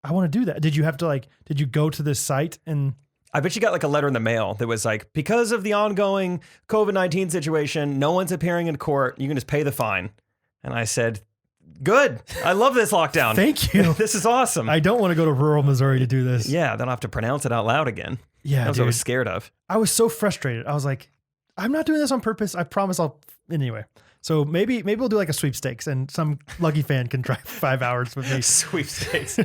I want to do that. Did you go to this site and... I bet you got like a letter in the mail that was like, because of the ongoing COVID-19 situation, no one's appearing in court. You can just pay the fine. And I said, good. I love this lockdown. Thank you. This is awesome. I don't want to go to rural Missouri to do this. Yeah, then I'll have to pronounce it out loud again. Yeah, that's what I was scared of. I was so frustrated. I was like, I'm not doing this on purpose. I promise I'll... Anyway. So maybe we'll do like a sweepstakes and some lucky fan can drive 5 hours with me. Sweepstakes.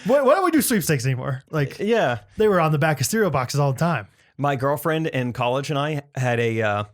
Why don't we do sweepstakes anymore? Like, yeah, they were on the back of cereal boxes all the time. My girlfriend in college and I had a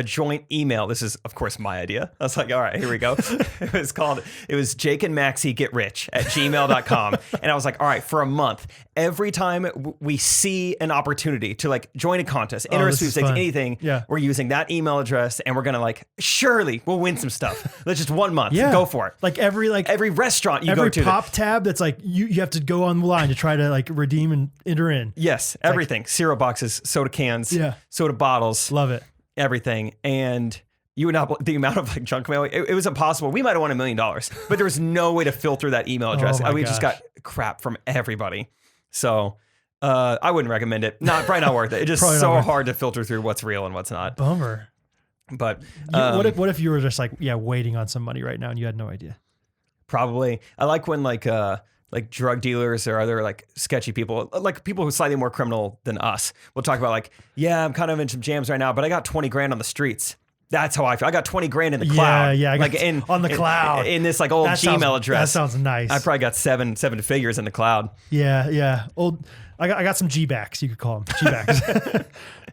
joint email. This is, of course, my idea. I was like, all right, here we go. It was Jake and Maxie Get Rich at gmail.com. And I was like, all right, for a month, every time we see an opportunity to like join a contest, enter a sweepstakes, anything, we're using that email address and we're going to like, surely we'll win some stuff. Let's just 1 month. Go for it. Like every restaurant you go to. Every pop tab that's like, you have to go online to try to like redeem and enter in. Yes. It's everything. Like, cereal boxes, soda cans, soda bottles. Love it. Everything. And you would not, the amount of like junk mail, it was impossible. We might have won $1 million, but there was no way to filter that email address. We just got crap from everybody. So I wouldn't recommend it. Probably not worth it. It's just so hard to filter through what's real and what's not. Bummer. But what if you were just like, waiting on some money right now and you had no idea? Probably. I like when like drug dealers or other like sketchy people, like people who are slightly more criminal than us, will talk about like, I'm kind of in some jams right now, but I got 20 grand on the streets. That's how I feel. I got 20 grand in the cloud. Yeah. Like on the cloud. In this like old Gmail address. That sounds nice. I probably got seven figures in the cloud. Yeah. I got some G-backs, you could call them. G-backs.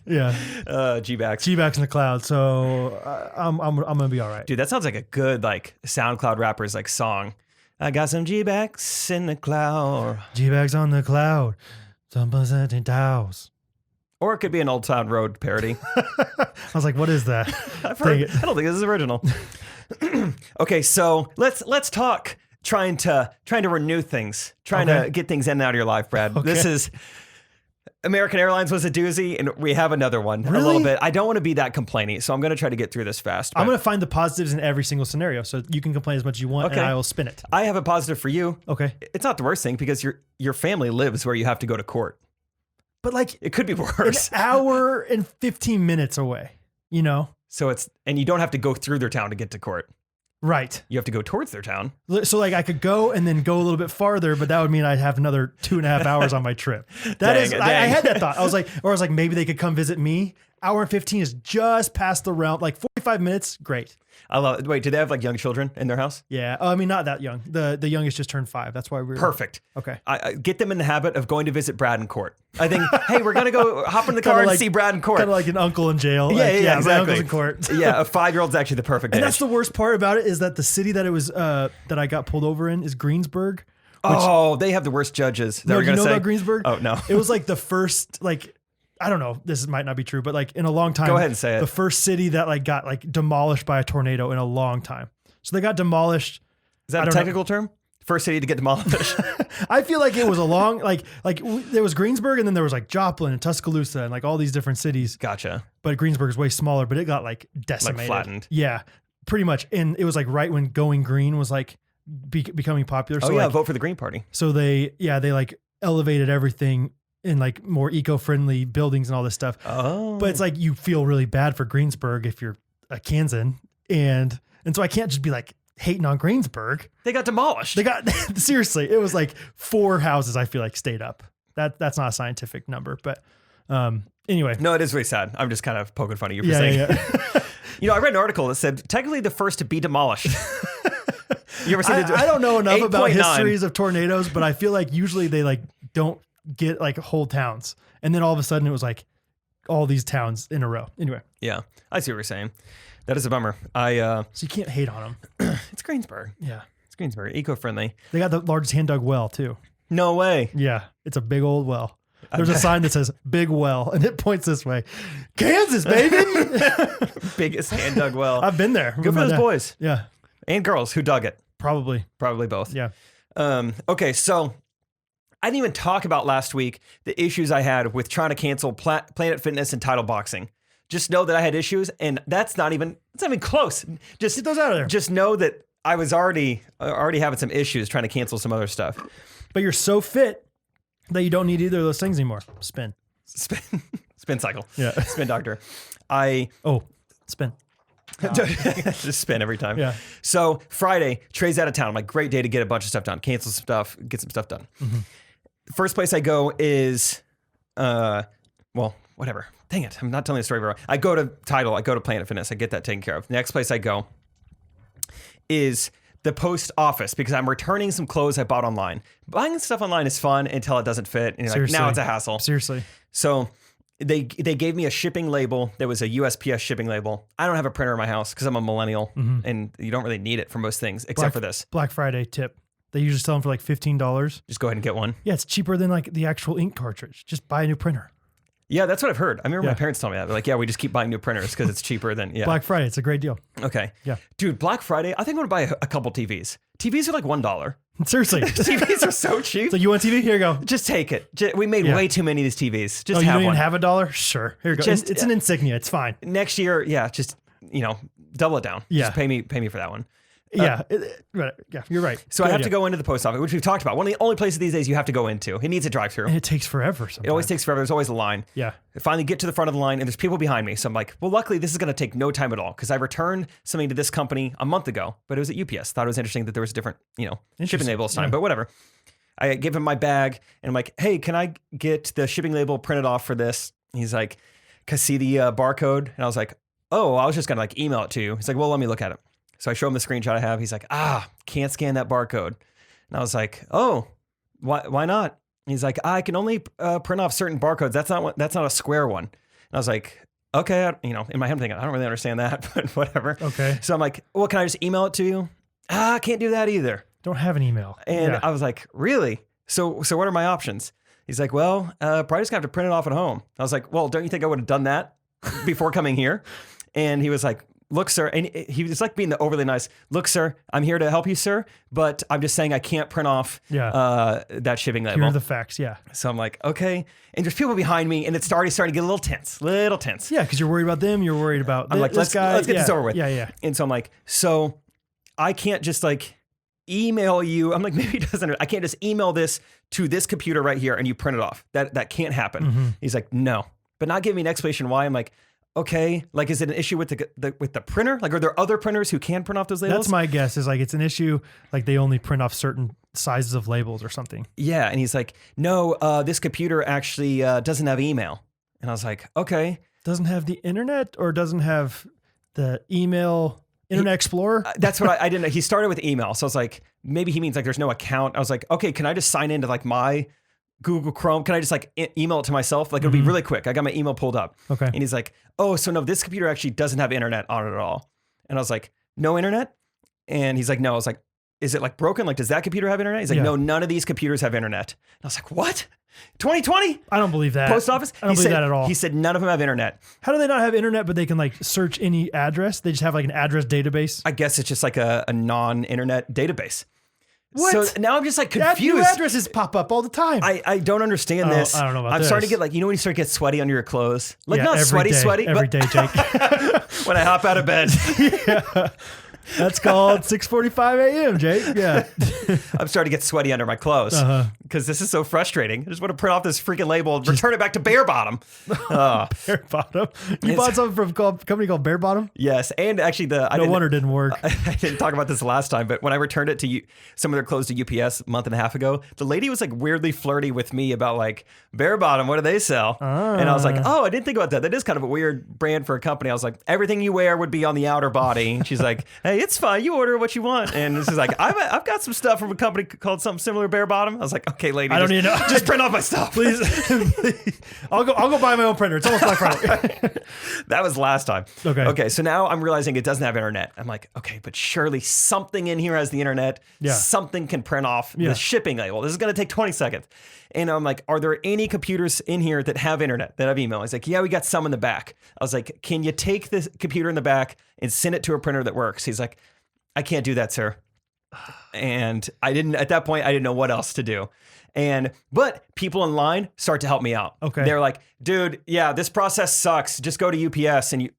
Yeah. G-backs. G-backs in the cloud. So I'm going to be all right. Dude, that sounds like a good like SoundCloud rapper's like song. I got some G-backs in the cloud. G-backs on the cloud. Some percentage house. Or it could be an Old Town Road parody. I was like, what is that? I've heard, I don't think this is original. Okay, so let's talk trying to renew things, trying to get things in and out of your life, Brad. Okay. This is American Airlines was a doozy, and we have another one a little bit. I don't want to be that complaining, so I'm going to try to get through this fast. I'm going to find the positives in every single scenario, so you can complain as much as you want, and I will spin it. I have a positive for you. Okay. It's not the worst thing because your family lives where you have to go to court. But like, it could be worse. An hour and 15 minutes away, So and you don't have to go through their town to get to court. Right. You have to go towards their town. So like I could go and then go a little bit farther, but that would mean I'd have another 2.5 hours on my trip. I had that thought. I was like, maybe they could come visit me hour and 15 is just past the realm. Like 45 minutes, great. I love it. Wait, do they have like young children in their house? Yeah. I mean, not that young. The youngest just turned 5. That's why we're perfect. Okay. I get them in the habit of going to visit Brad in court. I think, hey, we're gonna go hop in the car and see Brad in court. Kind of like an uncle in jail. Yeah, like, yeah, exactly. My uncle's in court. Yeah, a 5-year-old's actually the perfect age. And that's the worst part about it is that the city that it was that I got pulled over in is Greensburg. Oh, they have the worst judges. No, you know about Greensburg? Oh no, it was like the first like. I don't know. This might not be true, but like in a long time, go ahead and say it. The first city that like got like demolished by a tornado in a long time. So they got demolished. Is that a technical term? First city to get demolished. I feel like it was a long like there was Greensburg and then there was like Joplin and Tuscaloosa and like all these different cities. Gotcha. But Greensburg is way smaller, but it got like decimated, like flattened. Yeah, pretty much. And it was like right when Going Green was like becoming popular. Oh so yeah, like, vote for the Green Party. So they like elevated everything in like more eco-friendly buildings and all this stuff. Oh. But it's like you feel really bad for Greensburg if you're a Kansan. And so I can't just be like hating on Greensburg. They got demolished. They got seriously, it was like 4 houses I feel like stayed up. That's not a scientific number, but anyway. No, it is really sad. I'm just kind of poking fun at you for saying it. You know, I read an article that said technically the first to be demolished. You ever seen it? I don't know enough about 8.9. histories of tornadoes, but I feel like usually they like don't get like whole towns. And then all of a sudden it was like all these towns in a row. Anyway. Yeah, I see what you're saying. That is a bummer. So you can't hate on them. It's Greensburg. Yeah. It's Greensburg. Eco-friendly. They got the largest hand dug well too. No way. Yeah. It's a big old well. There's a sign that says big well and it points this way. Kansas, baby. Biggest hand dug well. I've been there. Good for those boys. Yeah. And girls who dug it. Probably both. Yeah. Okay. So I didn't even talk about last week the issues I had with trying to cancel Planet Fitness and Title Boxing. Just know that I had issues, and it's not even close. Just get those out of there. Just know that I was already having some issues trying to cancel some other stuff. But you're so fit that you don't need either of those things anymore. Spin cycle. Yeah. Spin doctor. Spin. Just spin every time. Yeah. So Friday, Trey's out of town. I'm like, great day to get a bunch of stuff done, cancel some stuff, get some stuff done. Mm-hmm. First place I go is, whatever. Dang it. I'm not telling the story very well. I go to Tidal. I go to Planet Fitness. I get that taken care of. Next place I go is the post office because I'm returning some clothes I bought online. Buying stuff online is fun until it doesn't fit. And you're like, now it's a hassle. Seriously. So they gave me a shipping label. There was a USPS shipping label. I don't have a printer in my house because I'm a millennial and you don't really need it for most things except for this. Black Friday tip. They usually sell them for like $15. Just go ahead and get one. Yeah, it's cheaper than like the actual ink cartridge. Just buy a new printer. Yeah, that's what I've heard. I remember my parents telling me that. They're like, yeah, we just keep buying new printers because it's cheaper than, yeah. Black Friday, it's a great deal. Okay. Yeah. Dude, Black Friday, I think I'm going to buy a couple TVs. TVs are like $1. Seriously. TVs are so cheap. So you want a TV? Here you go. Just take it. We made way too many of these TVs. Just you have don't one. even have $1? Sure. Here you go. It's an insignia. It's fine. Next year, yeah, just, double it down. Yeah. Just pay me for that one. Yeah, you're right. So I have to go into the post office, which we've talked about. One of the only places these days you have to go into. It needs a drive-through. And it takes forever sometimes. It always takes forever. There's always a line. Yeah. I finally get to the front of the line, and there's people behind me. So I'm like, well, luckily, this is going to take no time at all because I returned something to this company a month ago, but it was at UPS. Thought it was interesting that there was a different, shipping label this time, but whatever. I gave him my bag, and I'm like, hey, can I get the shipping label printed off for this? He's like, can I see the barcode? And I was like, oh, I was just going to email it to you. He's like, well, let me look at it. So I show him the screenshot I have. He's like, can't scan that barcode. And I was like, oh, why not? He's like, I can only print off certain barcodes. That's not a square one. And I was like, okay, in my head I'm thinking, I don't really understand that, but whatever. Okay. So I'm like, well, can I just email it to you? I can't do that either. Don't have an email. And I was like, really? So what are my options? He's like, well, probably just gonna have to print it off at home. I was like, well, don't you think I would have done that before coming here? And he was like, look, sir, and he was like being the overly nice. Look, sir, I'm here to help you, sir, but I'm just saying I can't print off that shipping label. Here are the facts, yeah. So I'm like, okay. And there's people behind me, and it's already starting to get a little tense. Yeah, because you're worried about them. You're worried about I'm like, let's get this over with. Yeah. And so I'm like, so I can't just like email you. I'm like, maybe it doesn't. I can't just email this to this computer right here and you print it off. That can't happen. Mm-hmm. He's like, no, but not giving me an explanation why. I'm like, okay, like, is it an issue with the printer? Like, are there other printers who can print off those labels? That's my guess. Is like it's an issue. Like they only print off certain sizes of labels or something. Yeah, and he's like, no, this computer actually doesn't have email. And I was like, okay. Doesn't have the internet or doesn't have the email Internet Explorer? That's what I didn't know. He started with email. So I was like, maybe he means like there's no account. I was like, okay, can I just sign into like my Google Chrome? Can I just like email it to myself? Like it'll be really quick. I got my email pulled up. Okay. And he's like, oh, so no, this computer actually doesn't have internet on it at all. And I was like, no internet? And he's like, no. I was like, is it like broken? Like, does that computer have internet? He's like, no, none of these computers have internet. And I was like, what? 2020? I don't believe that. Post office? I don't believe that at all. He said none of them have internet. How do they not have internet, but they can like search any address? They just have like an address database? I guess it's just like a non-internet database. What? So now I'm just like New confused. addresses pop up all the time. I don't understand this. I don't know about I'm this. starting to get like, you know when you start to get sweaty under your clothes? Like Yeah, not every sweaty, day, every day, Jake. when I hop out of bed. Yeah. That's called 6:45 a.m., Jake. Yeah. I'm starting to get sweaty under my clothes because this is so frustrating. I just want to print off this freaking label and return it back to Bare Bottom. Bare Bottom. You bought something from a company called Bare Bottom? Yes. And actually No wonder it didn't work. I didn't talk about this last time, but when I returned it to some of their clothes to UPS a month and a half ago, the lady was like weirdly flirty with me about like Bare Bottom, what do they sell? And I was like, oh, I didn't think about that. That is kind of a weird brand for a company. I was like, everything you wear would be on the outer body. And she's like, hey, it's fine. You order what you want. And she's like, I've got some stuff from a company called something similar to Bare Bottom. I was like, okay, lady, I don't need to know. Just print off my stuff. Please. I'll go buy my own printer. It's almost Black Friday. That was last time. Okay. So now I'm realizing it doesn't have internet. I'm like, okay, but surely something in here has the internet. Yeah. Something can print off the shipping label. This is going to take 20 seconds. And I'm like, are there any computers in here that have internet, that have email? He's like, yeah, we got some in the back. I was like, can you take this computer in the back and send it to a printer that works? He's like, I can't do that, sir. And at that point, I didn't know what else to do. But people in line start to help me out. Okay. They're like, dude, yeah, this process sucks. Just go to UPS and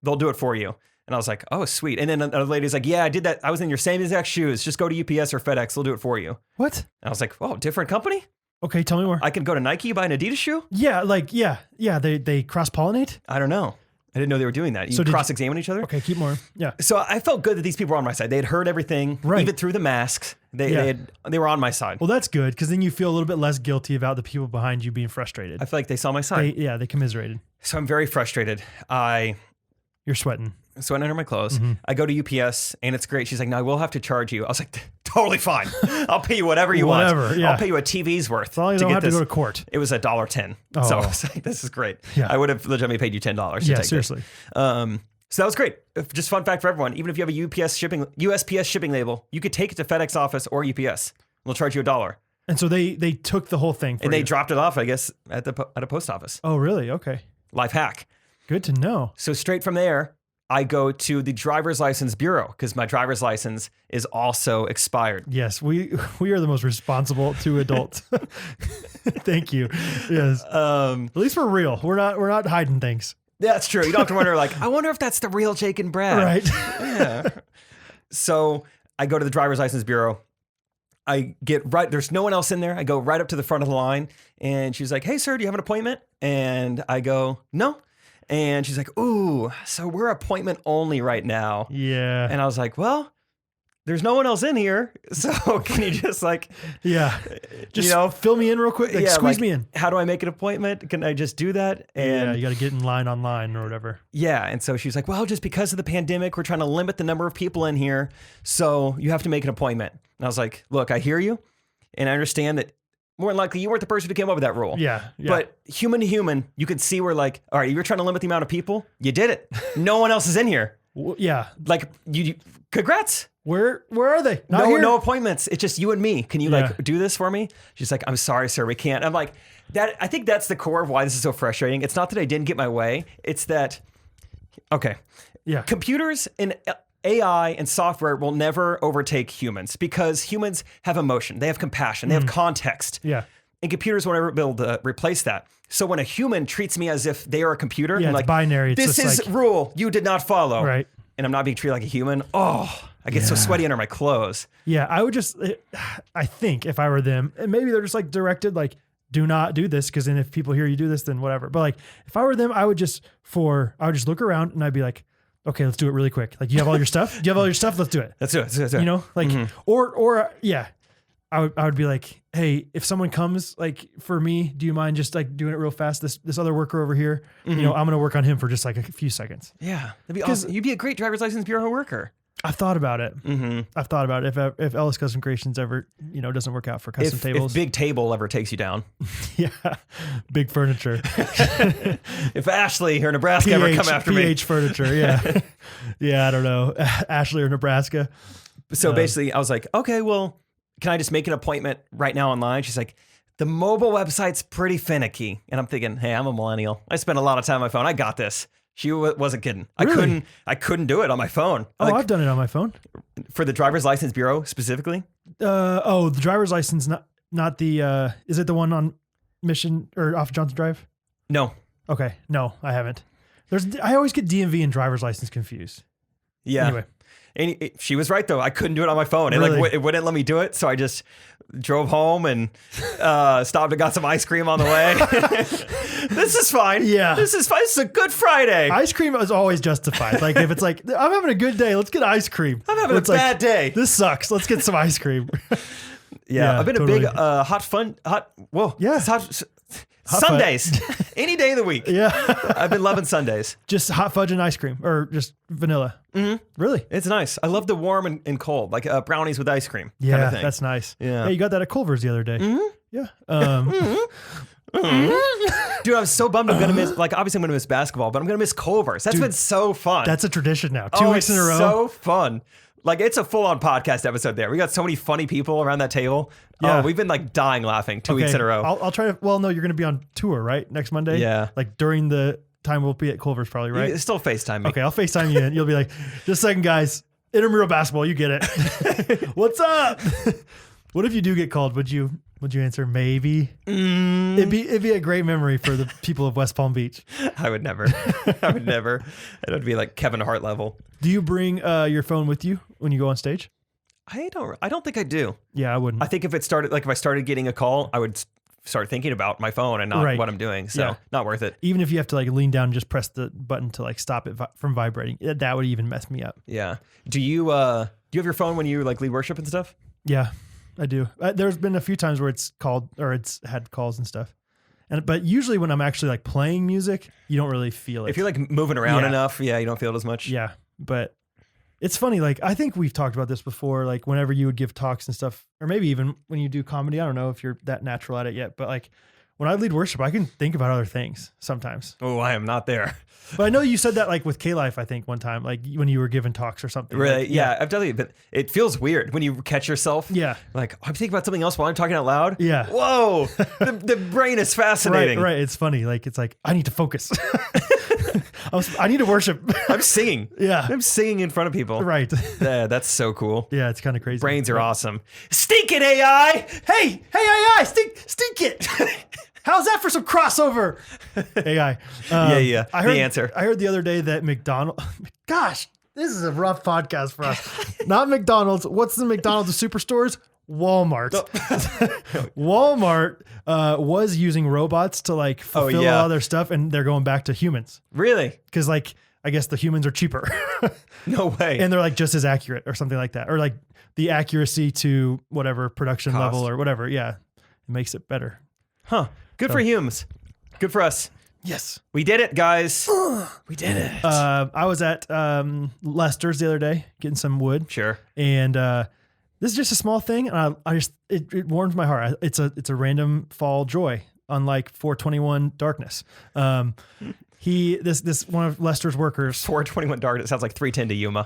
they'll do it for you. And I was like, oh, sweet. And then another lady's like, yeah, I did that. I was in your same exact shoes. Just go to UPS or FedEx. They'll do it for you. What? And I was like, oh, different company? Okay, tell me more. I can go to Nike, buy an Adidas shoe? Yeah, they cross-pollinate? I don't know. I didn't know they were doing that. You cross-examine each other? Okay, keep more. Yeah. So I felt good that these people were on my side. They had heard everything, even through the masks. They were on my side. Well, that's good because then you feel a little bit less guilty about the people behind you being frustrated. I feel like they saw my side. They commiserated. So I'm very frustrated. You're sweating. So I under my clothes. I go to UPS and it's great. She's like, no, I will have to charge you. I was like, totally fine. I'll pay you whatever you want. Yeah. I'll pay you a TV's worth. As long as you don't have to go to court. It was $1.10. Oh. So I was like, this is great. Yeah. I would have legitimately paid you $10 to Yeah, take seriously. this. So that was great. Just fun fact for everyone. Even if you have a USPS shipping label, you could take it to FedEx office or UPS. They'll charge you $1. And so they took the whole thing for and you. they dropped it off, I guess, at a post office. Oh, really? Okay. Life hack. Good to know. So straight from there, I go to the driver's license bureau because my driver's license is also expired. Yes, we are the most responsible two adults. Thank you. Yes. At least we're real. We're not hiding things. That's true. You don't have to wonder like, I wonder if that's the real Jake and Brad. Right. Yeah. So I go to the driver's license bureau. I get there's no one else in there. I go right up to the front of the line and she's like, hey, sir, do you have an appointment? And I go, no. And she's like, ooh, so we're appointment only right now. Yeah. And I was like, well, there's no one else in here. So can you just like, just fill me in real quick. Like, squeeze me in. How do I make an appointment? Can I just do that? And you got to get in line online or whatever. Yeah. And so she's like, well, just because of the pandemic, we're trying to limit the number of people in here. So you have to make an appointment. And I was like, look, I hear you. And I understand that more than likely you weren't the person who came up with that rule. Yeah. But human to human, you can see where like, all right, you're trying to limit the amount of people. You did it. No one else is in here. Yeah. Like you congrats. Where are they? Not here. No appointments. It's just you and me. Can you like do this for me? She's like, I'm sorry, sir, we can't. I'm like, that. I think that's the core of why this is so frustrating. It's not that I didn't get my way. It's that, okay. Yeah. Computers and AI and software will never overtake humans because humans have emotion. They have compassion. They have context. Yeah. And computers won't ever be able to replace that. So when a human treats me as if they are a computer, I'm it's like, binary. It's this is like, rule you did not follow. Right. And I'm not being treated like a human. Oh, I get so sweaty under my clothes. Yeah, I would just, I think if I were them, and maybe they're just like directed, like, do not do this, because then if people hear you do this, then whatever. But like, if I were them, I would just look around and I'd be like, okay, let's do it really quick. Like, you have all your stuff? Do you have all your stuff? Let's do it. Let's do it. You know, like, or I would be like, hey, if someone comes like for me, do you mind just like doing it real fast? This other worker over here, I'm going to work on him for just like a few seconds. Yeah. That'd be awesome. You'd be a great driver's license bureau worker. I've thought about it. I've thought about it. If Ellis Custom Creations ever, doesn't work out for custom tables. If Big Table ever takes you down. Yeah. Big furniture. If Ashley or Nebraska ever come after me. PH furniture. Yeah. Yeah. I don't know. Ashley or Nebraska. So basically I was like, okay, well, can I just make an appointment right now online? She's like, the mobile website's pretty finicky. And I'm thinking, hey, I'm a millennial. I spend a lot of time on my phone. I got this. She wasn't kidding. Really? I couldn't do it on my phone. Oh, I've done it on my phone. For the driver's license bureau specifically? The driver's license, not the, is it the one on Mission or off Johnson Drive? No. Okay. No, I haven't. I always get DMV and driver's license confused. Yeah. Anyway. And she was right though. I couldn't do it on my phone. Really? It wouldn't let me do it. So I just drove home and stopped and got some ice cream on the way. This is fine. Yeah. This is fine. This is a good Friday. Ice cream is always justified. Like if it's like, I'm having a good day, let's get ice cream. I'm having a bad day. This sucks. Let's get some ice cream. Yeah. I've been totally. a big Sundays. Any day of the week. Yeah. I've been loving Sundays. Just hot fudge and ice cream or just vanilla. Really? It's nice. I love the warm and cold, like brownies with ice cream. Yeah, kind of thing. that's nice. Yeah. Hey, you got that at Culver's the other day. Yeah. Dude, I'm so bummed I'm going to miss, obviously I'm going to miss basketball, but I'm going to miss Culver's. That's been so fun. That's a tradition now. 2 weeks in a row. So fun. It's a full-on podcast episode there. We got so many funny people around that table. Yeah. Oh, we've been dying laughing 2 weeks in a row. I'll try to, well, no, you're going to be on tour, right? Next Monday? Yeah. During the time we'll be at Culver's probably, right? You still FaceTime me. Okay, I'll FaceTime you and you'll be like, just a second, guys. Intramural basketball, you get it. What's up? What if you do get called? Would you answer maybe? It'd be a great memory for the people of West Palm Beach. I would never. I would never. It would be like Kevin Hart level. Do you bring your phone with you when you go on stage? I don't think I do. Yeah, I wouldn't. I think if I started getting a call, I would start thinking about my phone and not what I'm doing. So not worth it. Even if you have to lean down and just press the button to stop it from vibrating, that would even mess me up. Yeah. Do you have your phone when you lead worship and stuff? Yeah, I do. There's been a few times where it's called or it's had calls and stuff. But usually when I'm actually playing music, you don't really feel it. If you're moving around enough, you don't feel it as much. Yeah. But it's funny. I think we've talked about this before, whenever you would give talks and stuff, or maybe even when you do comedy, I don't know if you're that natural at it yet, but when I lead worship, I can think about other things sometimes. Oh, I am not there. But I know you said that with K-Life, I think one time, when you were giving talks or something. Really? Yeah, I've done it, but it feels weird when you catch yourself. Yeah. I'm thinking about something else while I'm talking out loud. Yeah. Whoa. the brain is fascinating. Right. It's funny. It's I need to focus. I need to worship. I'm singing. Yeah. I'm singing in front of people. Right. Yeah, that's so cool. Yeah, it's kind of crazy. Brains are awesome. Stink it, AI. Hey, AI, stink it. How's that for some crossover? AI. Yeah. I heard, the answer. I heard the other day that McDonald's. Gosh, this is a rough podcast for us. Not McDonald's. What's the McDonald's of superstores? Walmart. Walmart was using robots to fulfill all their stuff, and they're going back to humans. Really? Because I guess the humans are cheaper. No way. And they're just as accurate or something like that, or the accuracy to whatever production cost level or whatever. Yeah, it makes it better. Huh. Good for humans. Good for us. Yes. We did it, guys. We did it. I was at Lester's the other day getting some wood. Sure. And this is just a small thing, and it warms my heart. It's a random fall joy, unlike 421 Darkness. This one of Lester's workers. 421 Darkness sounds like 310 to Yuma.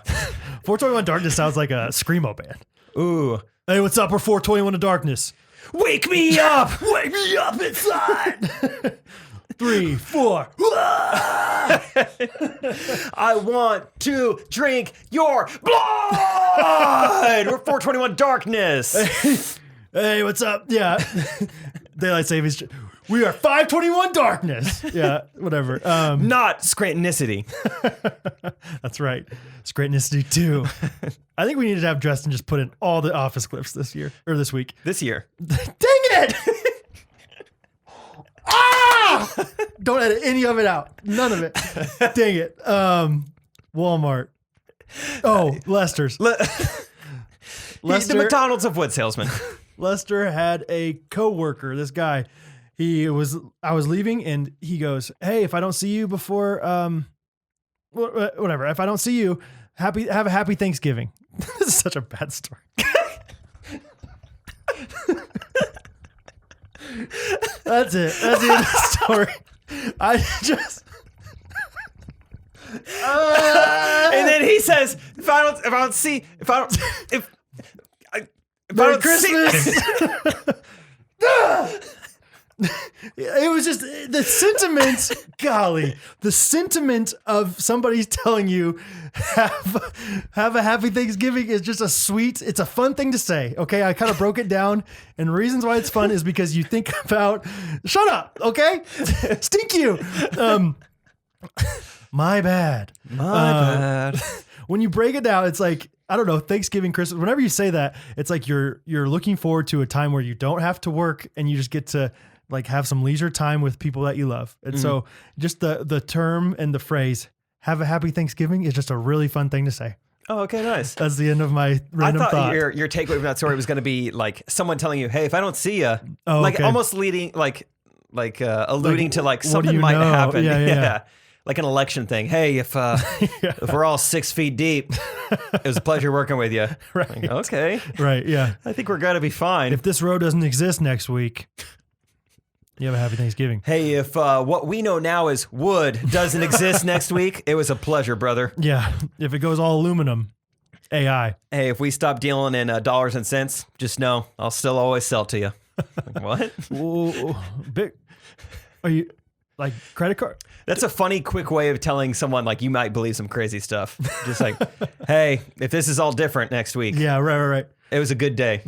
421 Darkness sounds like a screamo band. Ooh. Hey, what's up? We're 421 to Darkness. Wake me up! Wake me up inside! 3, 4. I want to drink your blood! We're 421 Darkness. Hey, what's up? Yeah. Daylight savings. We are 521 Darkness. Yeah, whatever. Not Scrantonicity. That's right. Scrantonicity too. I think we need to have Justin just put in all the office clips this year or this week. This year. Dang it! Ah! Don't edit any of it out. None of it. Dang it. Walmart. Oh, Lester's. The McDonald's of wood salesmen. Lester had a coworker. This guy, I was leaving, and he goes, "Hey, if I don't see you before, whatever. If I don't see you, have a happy Thanksgiving." This is such a bad story. That's it. That's the end of the story. I just. And then he says, if I don't see Christmas. It was just the sentiment, golly, the sentiment of somebody telling you have a happy Thanksgiving is just it's a fun thing to say. Okay. I kind of broke it down, and reasons why it's fun is because you think about, shut up. Okay. Stink you. My bad. When you break it down, it's like, I don't know, Thanksgiving, Christmas, whenever you say that, it's like you're looking forward to a time where you don't have to work and you just get to like have some leisure time with people that you love. And so just the term and the phrase, have a happy Thanksgiving, is just a really fun thing to say. Oh, okay, nice. That's the end of my random thought. I thought your takeaway from that story was going to be like someone telling you, hey, if I don't see you, almost leading, alluding to like something might happen. Yeah. Like an election thing. Hey, if we're all 6 feet deep, it was a pleasure working with you. Right. Like, okay. Right. Yeah. I think we're going to be fine. If this road doesn't exist next week, you have a happy Thanksgiving. Hey, if what we know now is wood doesn't exist next week, it was a pleasure, brother. Yeah. If it goes all aluminum, AI. Hey, if we stop dealing in dollars and cents, just know I'll still always sell to you. Like, what? Whoa, big. Are you like credit card? That's a funny, quick way of telling someone like you might believe some crazy stuff. Just like, hey, if this is all different next week. Yeah, right. It was a good day.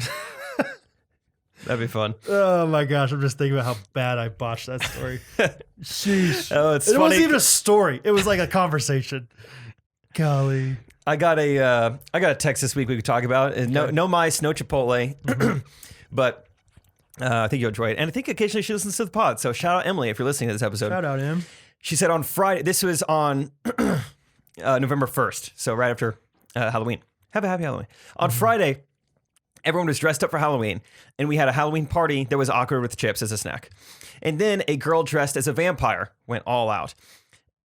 That'd be fun. Oh my gosh, I'm just thinking about how bad I botched that story. Sheesh. Oh, it wasn't even a story. It was like a conversation. Golly. I got a text this week we could talk about. No mice, no Chipotle. But I think you'll enjoy it. And I think occasionally she listens to the pod. So shout out Emily if you're listening to this episode. Shout out, Em. She said on Friday, this was on November 1st, so right after Halloween. Have a happy Halloween. On Friday, everyone was dressed up for Halloween, and we had a Halloween party that was awkward with chips as a snack. And then a girl dressed as a vampire went all out.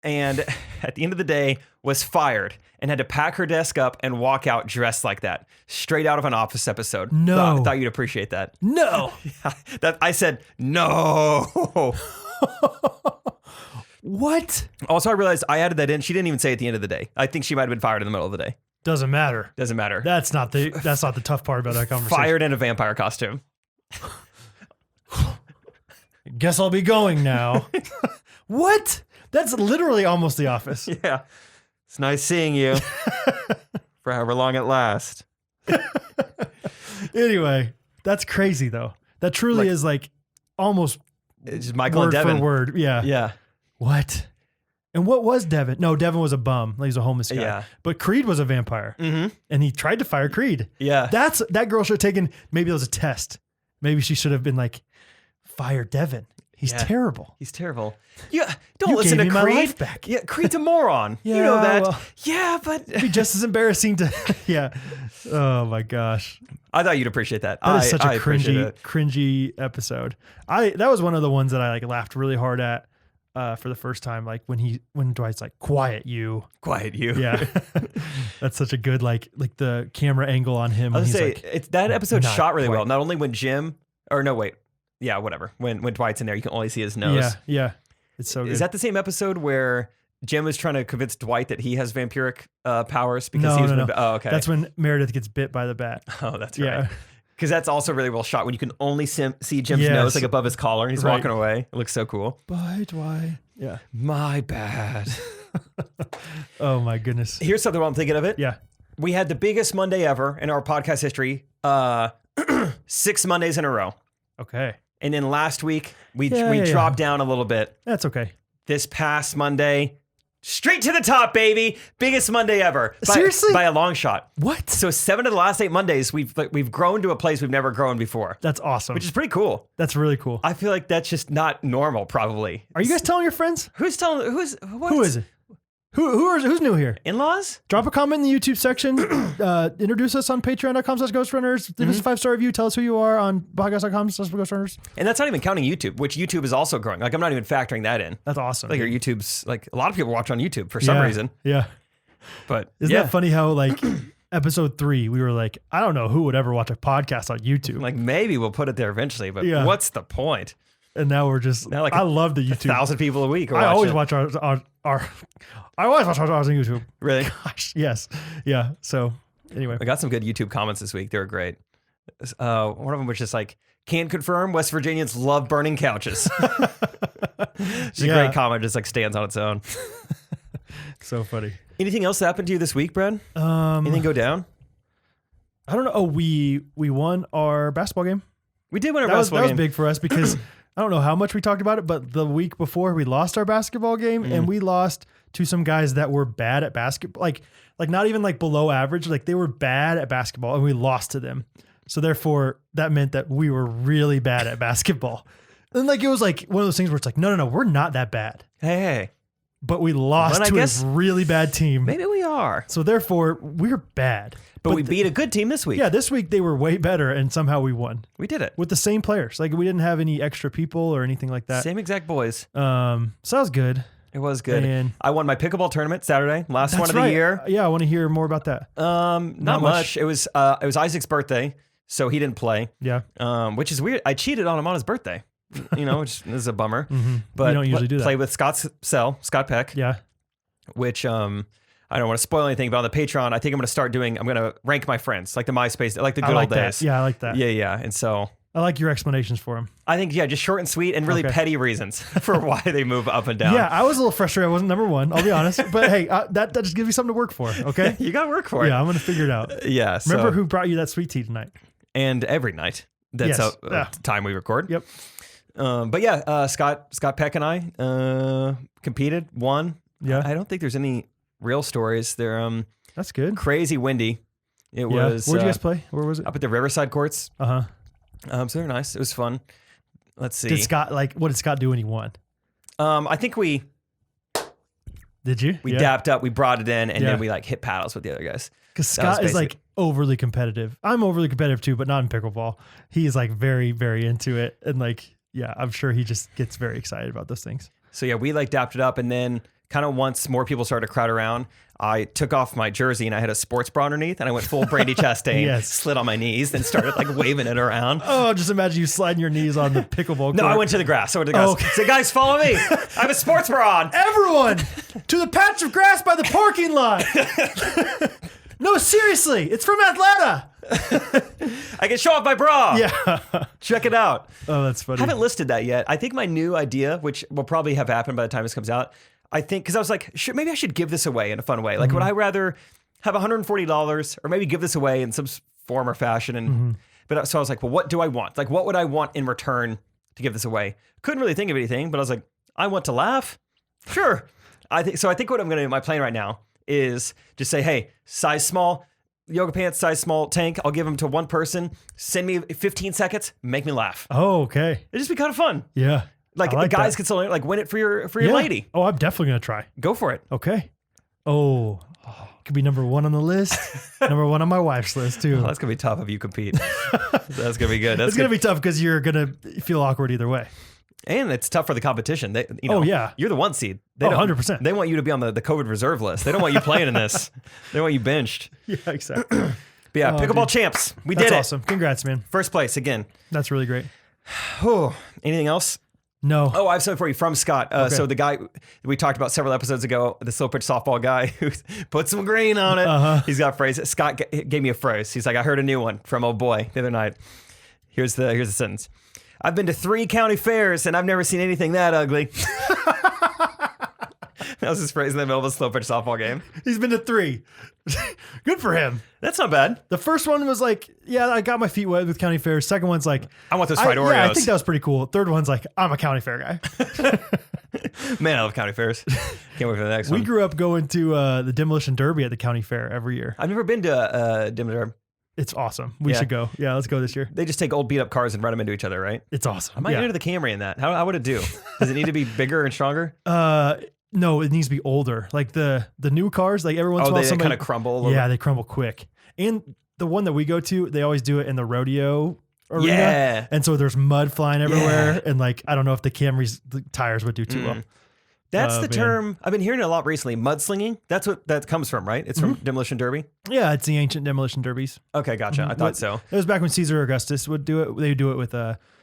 And at the end of the day, was fired and had to pack her desk up and walk out dressed like that, straight out of an Office episode. No. Thought you'd appreciate that. No. Yeah, I said, no. What? Also, I realized I added that in. She didn't even say at the end of the day. I think she might have been fired in the middle of the day. Doesn't matter. Doesn't matter. That's not the tough part about that conversation. Fired in a vampire costume. Guess I'll be going now. What? That's literally almost The Office. Yeah. It's nice seeing you for however long it lasts. Anyway, that's crazy though. That truly is like almost it's just Michael word and Devin. for word. Yeah. Yeah. What? And what was Devin? No, Devin was a bum. He was a homeless guy. Yeah. But Creed was a vampire. Mm-hmm. And he tried to fire Creed. Yeah. That girl should have taken, maybe it was a test. Maybe she should have been like, fire Devin. He's terrible. He's terrible. Yeah. Don't You listen gave to me Creed. my life back. Yeah. Creed's a moron. Yeah, you know that. well, yeah, but it'd be just as embarrassing to, yeah. Oh my gosh. I thought you'd appreciate that. That is such a appreciate it. cringy episode. That was one of the ones that I like laughed really hard at for the first time. Like when Dwight's like, quiet you. Yeah. That's such a good, like the camera angle on him. I was when gonna he's say, like, that episode not shot really quite. well. Not only when when Dwight's in there, you can only see his nose. Yeah. It's so good. Is that the same episode where Jim is trying to convince Dwight that he has vampiric powers because he was No. Oh, okay. That's when Meredith gets bit by the bat. Oh, that's Yeah. right. Because that's also really well shot when you can only see Jim's Yes. nose like above his collar and he's Right. walking away. It looks so cool. Bye, Dwight. Yeah. My bad. Oh my goodness. Here's something while I'm thinking of it. Yeah. We had the biggest Monday ever in our podcast history. 6 Mondays in a row. Okay. And then last week we Yeah. dropped down a little bit. That's okay. This past Monday, straight to the top, baby. Biggest Monday ever. Seriously? By a long shot. What? So 7 of the last 8 Mondays, we've grown to a place we've never grown before, That's awesome. which is pretty cool. That's really cool. I feel like that's just not normal, probably. Are you guys telling your friends? Who's telling? What? Who is it? Who's new here? In-laws? Drop a comment in the YouTube section. Introduce us on patreon.com/Ghostrunners. Leave us a 5-star review. Tell us who you are on podcast.com/Ghostrunners. And that's not even counting YouTube, which YouTube is also growing. Like, I'm not even factoring that in. That's awesome. Like, your YouTube's, like, a lot of people watch on YouTube for some reason. Yeah. But Isn't that funny how, like, episode 3, we were like, I don't know who would ever watch a podcast on YouTube. Like, maybe we'll put it there eventually, but what's the point? And now we're just, Now, like, I love the YouTube. 1,000 people a week. I always watch ours on YouTube. Really? Gosh, yes. Yeah. So anyway. I got some good YouTube comments this week. They were great. One of them was just like, can confirm West Virginians love burning couches. It's a great comment. Just like stands on its own. So funny. Anything else happened to you this week, Brad? Anything go down? I don't know. Oh, we won our basketball game. We did win our basketball game. That was big for us because I don't know how much we talked about it, but the week before we lost our basketball game and we lost to some guys that were bad at basketball, like not even like below average, like they were bad at basketball and we lost to them. So therefore that meant that we were really bad at basketball. And like, it was like one of those things where it's like, no, we're not that bad. Hey. But we lost to a really bad team. Maybe we are. So therefore we're bad. But we beat a good team this week. Yeah, this week they were way better and somehow we won. We did it. With the same players. Like we didn't have any extra people or anything like that. Same exact boys. So that was good. It was good. And I won my pickleball tournament Saturday, last one of the year. Yeah, I want to hear more about that. Not much. It was Isaac's birthday, so he didn't play. Yeah. Which is weird. I cheated on him on his birthday. Which is a bummer. But you don't usually do that. Played with Scott Peck. Yeah. Which I don't want to spoil anything, but on the Patreon, I think I'm going to rank my friends, like the MySpace, like the good old days. Yeah, I like that. Yeah. And so I like your explanations for him. I think, just short and sweet and really petty reasons for why they move up and down. Yeah, I was a little frustrated. I wasn't number one, I'll be honest. But hey, that just gives me something to work for, okay? You got to work for it. Yeah, I'm going to figure it out. Yeah. Remember who brought you that sweet tea tonight? And every night. That's time we record. Yep. But yeah, Scott Peck and I competed, won. Yeah. I don't think there's any real stories. They're that's good. Crazy windy. It was. Where'd you guys play? Where was it? Up at the Riverside courts. So they're nice. It was fun. Let's see. What did Scott do when he won? I think we dapped up, we brought it in, and then we like hit paddles with the other guys. Because Scott is like overly competitive. I'm overly competitive too, but not in pickleball. He is like very, very into it. And like, yeah, I'm sure he just gets very excited about those things. So yeah, we like dapped it up, and then kind of once more people started to crowd around, I took off my jersey and I had a sports bra underneath, and I went full Brandy Chastain, slid on my knees, then started like waving it around. Oh, just imagine you sliding your knees on the pickleball court. No, I went to the grass. Say, guys, follow me. I have a sports bra on. Everyone to the patch of grass by the parking lot. No, seriously, it's from Atlanta. I can show off my bra. Yeah. Check it out. Oh, that's funny. I haven't listed that yet. I think my new idea, which will probably have happened by the time this comes out, I think, because I was like, maybe I should give this away in a fun way. Like, would I rather have $140 or maybe give this away in some form or fashion? And so I was like, well, what do I want? Like, what would I want in return to give this away? Couldn't really think of anything, but I was like, I want to laugh. Sure. I think what I'm going to do, my plan right now is just say, hey, size small, yoga pants, size small tank. I'll give them to one person. Send me 15 seconds. Make me laugh. Oh, okay. It'd just be kind of fun. Yeah. Like the guys can still like win it for your lady. Oh, I'm definitely going to try. Go for it. Okay. Oh, could be number one on the list. Number one on my wife's list too. Oh, that's going to be tough if you compete. That's going to be good. It's going to be tough because you're going to feel awkward either way. And it's tough for the competition. Oh, yeah. You're the 1 seed. 100%. They want you to be on the COVID reserve list. They don't want you playing in this. They want you benched. Yeah, exactly. But yeah, pickleball champs. We did it. That's awesome. Congrats, man. First place again. That's really great. Anything else? No. Oh, I have something for you from Scott. Okay. So the guy we talked about several episodes ago, the slow pitch softball guy who put some green on it. He's got a phrase. Scott gave me a phrase. He's like, I heard a new one from old boy the other night. Here's the sentence. I've been to 3 county fairs and I've never seen anything that ugly. That was his phrase in the middle of a slow pitch softball game. He's been to 3. Good for him. That's not bad. The first one was like, yeah, I got my feet wet with county fairs. Second one's like, I want those fried Oreos. Yeah, I think that was pretty cool. Third one's like, I'm a county fair guy. Man, I love county fairs. Can't wait for the next one. We grew up going to the Demolition Derby at the county fair every year. I've never been to Demolition Derby. It's awesome. We should go. Yeah, let's go this year. They just take old beat up cars and run them into each other, right? It's awesome. I might get into the Camry in that. How would it do? Does it need to be bigger and stronger? No, it needs to be older. Like the new cars, like every once in a while, they kind of crumble a little Yeah, bit. they crumble quick. And the one that we go to, they always do it in the rodeo arena. Yeah. And so there's mud flying everywhere. And like, I don't know if the tires would do too well. That's the term I've been hearing a lot recently. Mudslinging. That's what that comes from, right? It's from Demolition Derby. Yeah, it's the ancient demolition derbies. Okay, gotcha. I thought so. It was back when Caesar Augustus would do it. They would do it with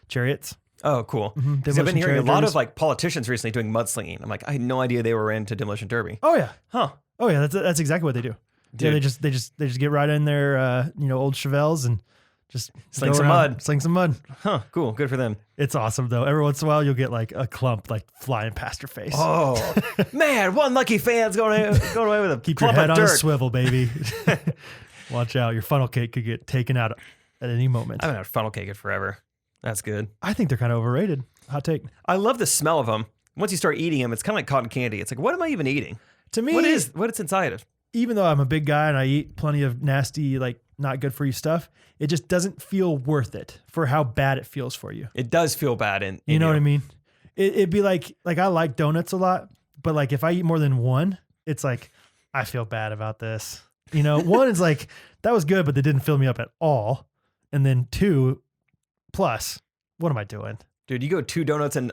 chariots. Oh, cool. Because I've been hearing a lot of like politicians recently doing mudslinging. I'm like, I had no idea they were into Demolition Derby. Oh yeah. Huh. Oh yeah. That's exactly what they do. Dude. Yeah, they just get right in their old Chevelles and just Sling go some around, mud. Sling some mud. Huh. Cool. Good for them. It's awesome though. Every once in a while, you'll get like a clump like flying past your face. Oh man, one lucky fan's going away with a Keep your clump head of on a dirt. swivel, baby. Watch out. Your funnel cake could get taken out at any moment. I haven't had funnel cake in forever. That's good. I think they're kind of overrated. Hot take. I love the smell of them. Once you start eating them, it's kind of like cotton candy. It's like, what am I even eating? To me, What's inside it? even though I'm a big guy and I eat plenty of nasty, like not good for you stuff, it just doesn't feel worth it for how bad it feels for you. It does feel bad in You know what I mean? It'd be like I like donuts a lot, but like if I eat more than one, it's like, I feel bad about this. You know, one is like, that was good, but they didn't fill me up at all. And then two plus, what am I doing? Dude, you go 2 donuts and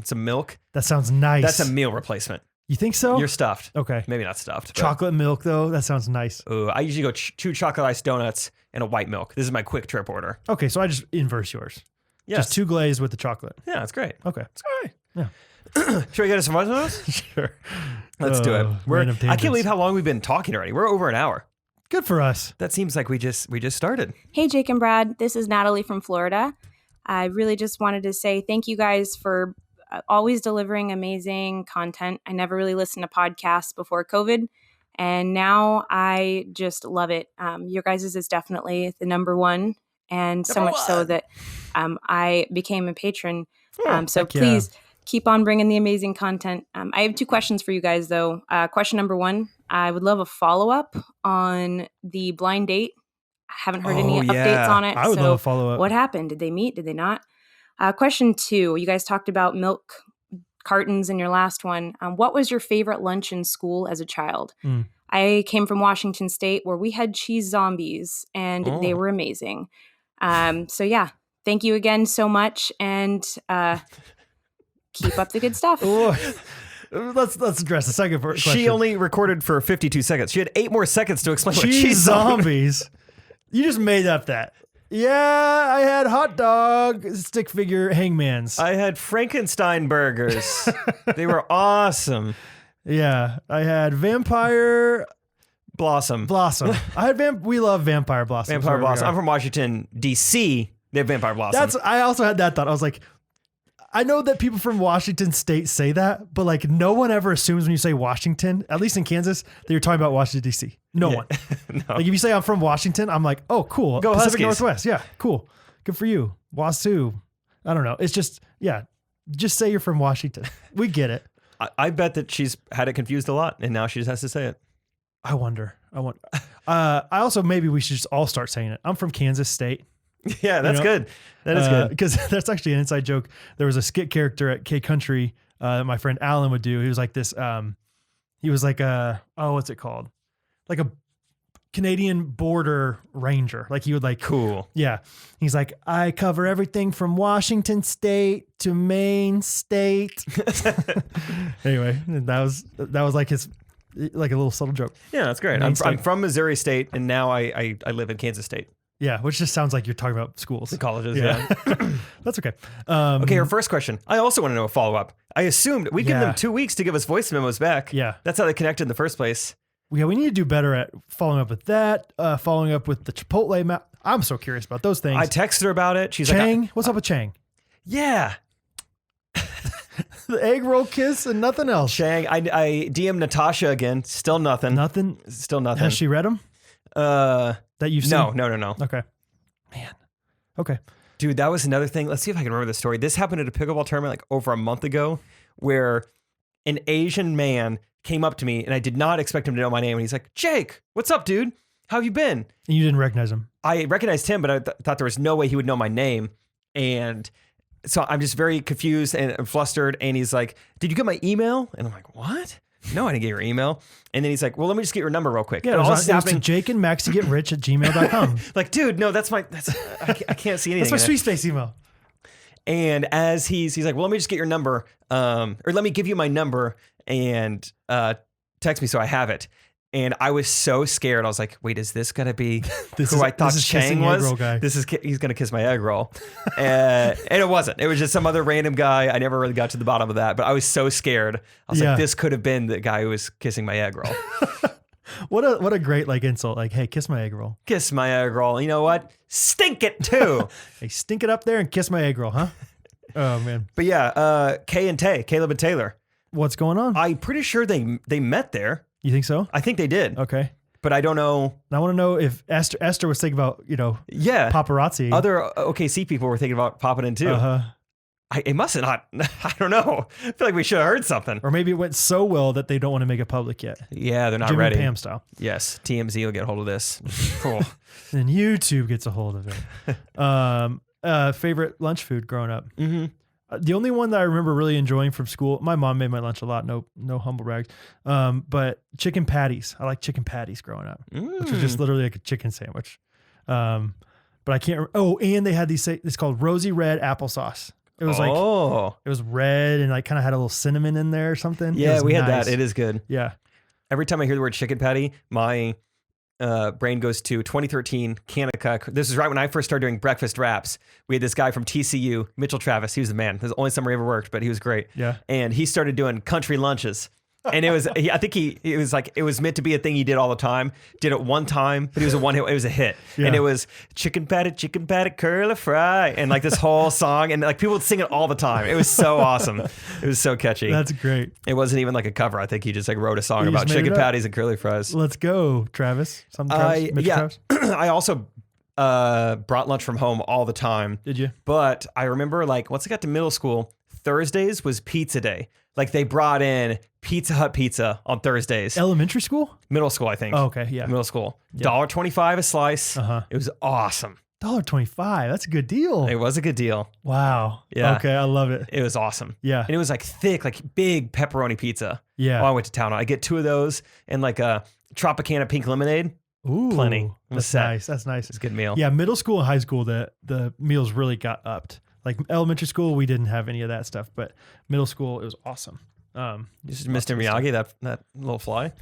some milk. That sounds nice. That's a meal replacement. You think so? You're stuffed. Okay. Maybe not stuffed. But, Chocolate milk though, that sounds nice. I usually go 2 chocolate iced donuts and a white milk. This is my quick trip order. Okay, so I just inverse yours. Yes. Just 2 glazed with the chocolate. Yeah, that's great. Okay. That's great. Yeah. Should we get us some those? Sure. Let's do it. Random I can't tangents. believe how long we've been talking already. We're over an hour. Good for us. That seems like we just started. Hey, Jake and Brad. This is Natalie from Florida. I really just wanted to say thank you guys for always delivering amazing content. I never really listened to podcasts before COVID, and now I just love it. Your guys' is definitely the number one, and so much so that I became a patron. So please keep on bringing the amazing content. I have 2 questions for you guys, though. Question number 1, I would love a follow-up on the blind date. I haven't heard any updates on it. I would love a follow-up. What happened? Did they meet? Did they not? Question 2, you guys talked about milk cartons in your last one. What was your favorite lunch in school as a child? I came from Washington State where we had cheese zombies and they were amazing. So yeah, thank you again so much, and keep up the good stuff. Let's address the second question. She only recorded for 52 seconds. She had 8 more seconds to explain what cheese cheese zombies. You just made up that. Yeah, I had hot dog stick figure hangmans. I had Frankenstein burgers. They were awesome. Yeah, I had vampire Blossom. I had we love vampire blossom. Vampire Blossom. I'm from Washington, D.C. They have Vampire Blossom. I also had that thought. I was like, I know that people from Washington State say that, but like no one ever assumes when you say Washington, at least in Kansas, that you're talking about Washington, D.C. No one. No. Like if you say I'm from Washington, I'm like, oh, cool. Go Pacific Huskies. Northwest. Yeah, cool. Good for you. Wazoo. I don't know. It's just, yeah, just say you're from Washington. We get it. I bet that she's had it confused a lot, and now she just has to say it. I wonder. I also, maybe we should just all start saying it. I'm from Kansas State. Yeah, that's good. That is good. Because that's actually an inside joke. There was a skit character at K Country that my friend Alan would do. He was like this, he was like what's it called? Like a Canadian border ranger. Like he would like, Cool. yeah. He's like, I cover everything from Washington State to Maine State. Anyway, that was like his, like a little subtle joke. Yeah, that's great. I'm from Missouri State, and now I live in Kansas State. Yeah, which just sounds like you're talking about schools. The colleges, yeah. That's okay. Okay, our first question. I also want to know a follow-up. I assumed we give Yeah. them 2 weeks to give us voice memos back. Yeah. That's how they connected in the first place. Yeah, we need to do better at following up with that, following up with the Chipotle map. I'm so curious about those things. I texted her about it. She's Chang, like, what's up with Chang? yeah. The egg roll kiss and nothing else. Chang, I DM'd Natasha again. Still nothing. Nothing. Still nothing. Has she read them? That You've seen? No. Okay. Man. Okay. Dude, that was another thing. Let's see if I can remember the story. This happened at a pickleball tournament like over a month ago where an Asian man came up to me and I did not expect him to know my name. And he's like, Jake, what's up, dude? How have you been? And you didn't recognize him. I recognized him, but I thought there was no way he would know my name. And so I'm just very confused and flustered. And he's like, "Did you get my email?" And I'm like, "What? No, I didn't get your email." And then he's like, "Well, let me just get your number real quick." Yeah, And it all was this is to happening. Jake and Max to get rich at gmail.com. Like, dude, no, I can't see anything. That's my in it. Sweepstakes email. And as he's like, "Well, let me just get your number, or let me give you my number and text me so I have it." And I was so scared. I was like, "Wait, is this gonna be who I thought Chang was? He's gonna kiss my egg roll," and it wasn't. It was just some other random guy. I never really got to the bottom of that, but I was so scared. I was like, "This could have been the guy who was kissing my egg roll." What a great like insult. Like, hey, kiss my egg roll. Kiss my egg roll. You know what? Stink it too. Hey, stink it up there and kiss my egg roll, huh? Oh man. But yeah, Caleb and Taylor. What's going on? I'm pretty sure they met there. You think so? I think they did. Okay. But I don't know. I want to know if Esther was thinking about, Yeah. paparazzi. Other OKC people were thinking about popping in too. It must have not. I don't know. I feel like we should have heard something. Or maybe it went so well that they don't want to make it public yet. Yeah, they're not Jimmy ready. and Pam style. Yes, TMZ will get a hold of this. Cool. Then YouTube gets a hold of it. Favorite lunch food growing up? Mm-hmm. The only one that I remember really enjoying from school, my mom made my lunch a lot, no humble brags, but chicken patties. I like chicken patties growing up, which was just literally like a chicken sandwich. But I can't and they had it's called Rosy Red applesauce. It was it was red and like kind of had a little cinnamon in there or something. Yeah, we had that. It is good. Yeah. Every time I hear the word chicken patty, my brain goes to 2013 Kanaka. This is right when I first started doing breakfast wraps. We had this guy from TCU, Mitchell Travis. He was the man. This was the only summer he ever worked, but he was great. Yeah. And he started doing country lunches. And it was, I think it was like, it was meant to be a thing he did all the time. Did it one time, but it was it was a hit. Yeah. And it was chicken patty, curly fry. And like this whole song. And like people would sing it all the time. It was so awesome. It was so catchy. That's great. It wasn't even like a cover. I think he just like wrote a song He about just made chicken it up. patties and curly fries. Let's go, Travis. Travis? I also brought lunch from home all the time. Did you? But I remember like once I got to middle school, Thursdays was pizza day. Like they brought in Pizza Hut pizza on Thursdays. Elementary school? Middle school, I think. Oh, okay, yeah. Middle school. Yeah. $1.25 a slice. Uh-huh. It was awesome. $1.25. That's a good deal. It was a good deal. Wow. Yeah. Okay, I love it. It was awesome. Yeah. And it was like thick, like big pepperoni pizza. Yeah. Oh, I went to town on. I get 2 of those and like a Tropicana pink lemonade. Ooh, Plenty. It was That's set. nice. That's nice. It's a good meal. Yeah, middle school and high school, the meals really got upped. Like elementary school, we didn't have any of that stuff, but middle school, it was awesome. Just Mr. Miyagi, that little fly.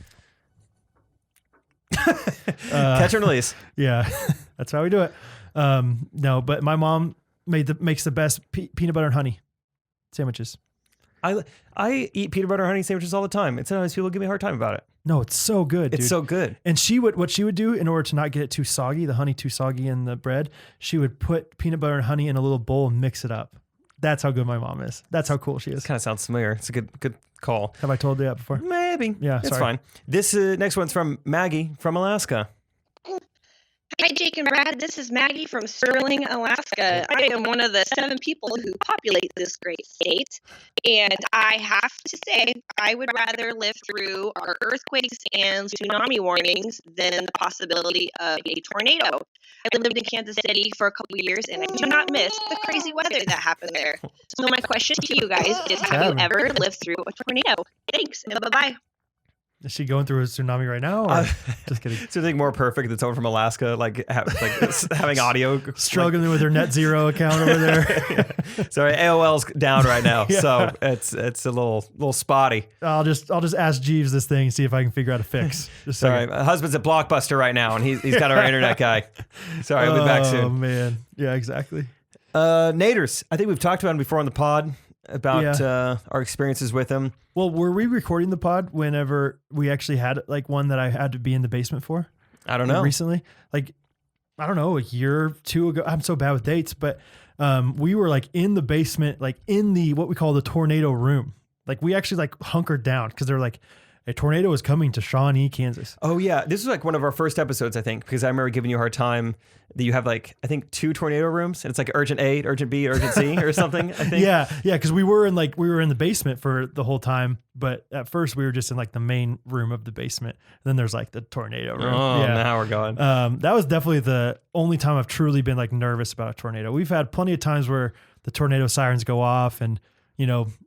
Catch and release. Yeah, that's how we do it. No, but my mom makes the best peanut butter and honey sandwiches. I eat peanut butter and honey sandwiches all the time, and sometimes people give me a hard time about it. No, it's so good. It's dude. so good. And what she would do in order to not get it too soggy, the honey too soggy in the bread, she would put peanut butter and honey in a little bowl and mix it up. That's how good my mom is. That's how cool she is. This kind of sounds familiar. It's a good call. Have I told you that before? Maybe. Yeah, it's sorry. fine. This next one's from Maggie from Alaska. Hi, Jake and Brad. This is Maggie from Sterling, Alaska. I am one of the 7 people who populate this great state. And I have to say, I would rather live through our earthquakes and tsunami warnings than the possibility of a tornado. I lived in Kansas City for a couple of years, and I do not miss the crazy weather that happened there. So my question to you guys is, have you ever lived through a tornado? Thanks, and bye-bye. Is she going through a tsunami right now? Or just kidding. So think more perfect than someone from Alaska, like having audio. Struggling with her net zero account over there. Yeah. Sorry, AOL's down right now, Yeah. so it's a little spotty. I'll just ask Jeeves this thing and see if I can figure out a fix. Just Sorry, my husband's at Blockbuster right now, and he's got our internet guy. Sorry, I'll be back Oh soon. man, yeah, exactly. Naders, I think we've talked about him before on the pod about our experiences with him. Well, were we recording the pod whenever we actually had like one that I had to be in the basement for? I don't know. Recently, like I don't know, a year or 2 ago. I'm so bad with dates, but we were like in the basement, like in the what we call the tornado room. Like we actually like hunkered down because they're like a tornado is coming to Shawnee, Kansas. Oh yeah, this was like one of our first episodes, I think, because I remember giving you a hard time that you have like I think 2 tornado rooms, and it's like urgent A, urgent B, urgent C, or something. I think. Yeah, because we were in the basement for the whole time, but at first we were just in like the main room of the basement. And then there's like the tornado room. Oh, yeah. now we're going. That was definitely the only time I've truly been like nervous about a tornado. We've had plenty of times where the tornado sirens go off, and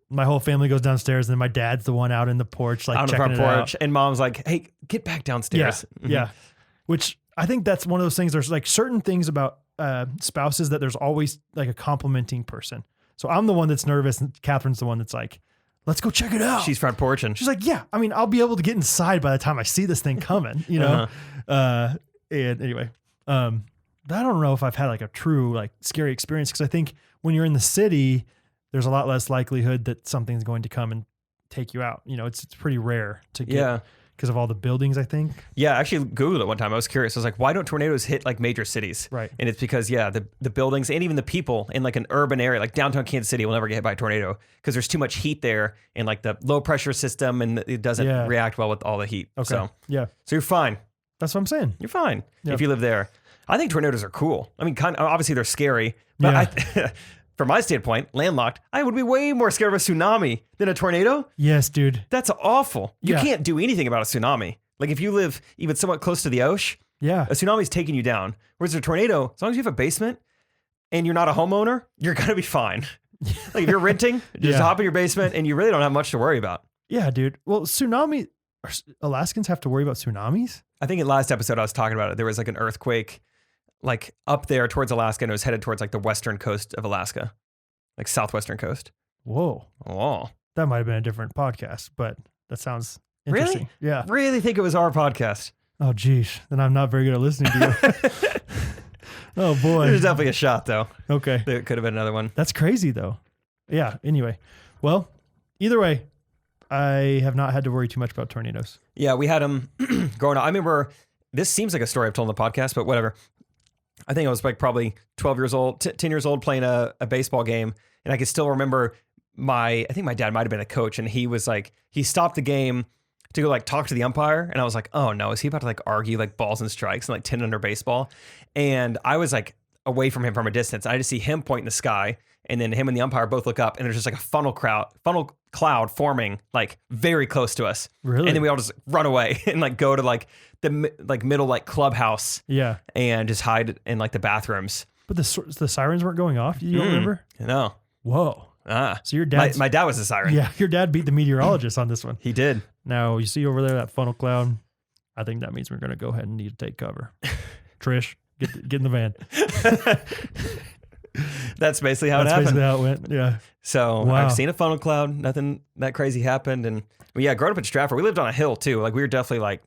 my whole family goes downstairs, and then my dad's the one out in the porch, like on the checking front porch, and mom's like, "Hey, get back downstairs." Yeah. Which I think that's one of those things. There's like certain things about spouses that there's always like a complimenting person. So I'm the one that's nervous, and Catherine's the one that's like, "Let's go check it out." She's front porching. She's like, "Yeah, I mean, I'll be able to get inside by the time I see this thing coming," And anyway, I don't know if I've had like a true like scary experience, because I think when you're in the city, there's a lot less likelihood that something's going to come and take you out. It's pretty rare to get because of all the buildings, I think. Yeah, I actually Googled it one time. I was curious. I was like, why don't tornadoes hit like major cities? Right. And it's because, the buildings and even the people in like an urban area, like downtown Kansas City, will never get hit by a tornado because there's too much heat there, and like the low pressure system, and it doesn't react well with all the heat. Okay. So you're fine. That's what I'm saying. You're fine if you live there. I think tornadoes are cool. I mean, obviously they're scary, but from my standpoint, landlocked, I would be way more scared of a tsunami than a tornado. Yes, dude. That's awful. You can't do anything about a tsunami. Like if you live even somewhat close to the ocean, a tsunami's taking you down. Whereas a tornado, as long as you have a basement and you're not a homeowner, you're going to be fine. Like if you're renting, just hop in your basement and you really don't have much to worry about. Yeah, dude. Well, Alaskans have to worry about tsunamis? I think in last episode I was talking about it. There was like an earthquake like up there towards Alaska, and it was headed towards like the western coast of Alaska, like southwestern coast. Whoa. Oh. That might have been a different podcast, but that sounds interesting. Really? Yeah. Really think it was our podcast. Oh, geez. Then I'm not very good at listening to you. Oh, boy. There's definitely a shot, though. Okay. There could have been another one. That's crazy, though. Yeah. Anyway. Well, either way, I have not had to worry too much about tornadoes. Yeah, we had them growing up. I remember, this seems like a story I've told on the podcast, but whatever. I think I was like probably 12 years old, 10 years old, playing a baseball game. And I can still remember I think my dad might have been a coach, and he was like, he stopped the game to go like talk to the umpire. And I was like, oh no, is he about to like argue like balls and strikes and like 10 under baseball? And I was like away from him from a distance. I just see him point in the sky, and then him and the umpire both look up, and there's just like a funnel cloud forming like very close to us. Really? And then we all just run away and like go to like the like middle like clubhouse. Yeah. And just hide in like the bathrooms. But the sirens weren't going off. You don't remember? No. Whoa. So your dad, my dad was the siren. Yeah, your dad beat the meteorologist on this one. He did. Now you see over there that funnel cloud. I think that means we're going to go ahead and need to take cover. Trish, get in the van. That's basically how it happened. Basically how it went. Yeah. So wow. I've seen a funnel cloud. Nothing that crazy happened. And growing up in Stratford, we lived on a hill too. Like we were definitely like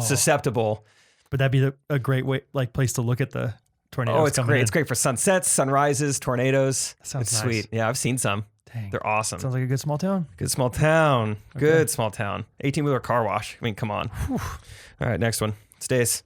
susceptible. But that'd be a great place to look at the tornadoes. Oh, it's great. It's great for sunsets, sunrises, tornadoes. That sounds it's nice. Sweet. Yeah, I've seen some. Dang. They're awesome. Sounds like a good small town. Good small town. Okay. Good small town. 18-wheeler car wash. I mean, come on. Whew. All right, next one. Stace.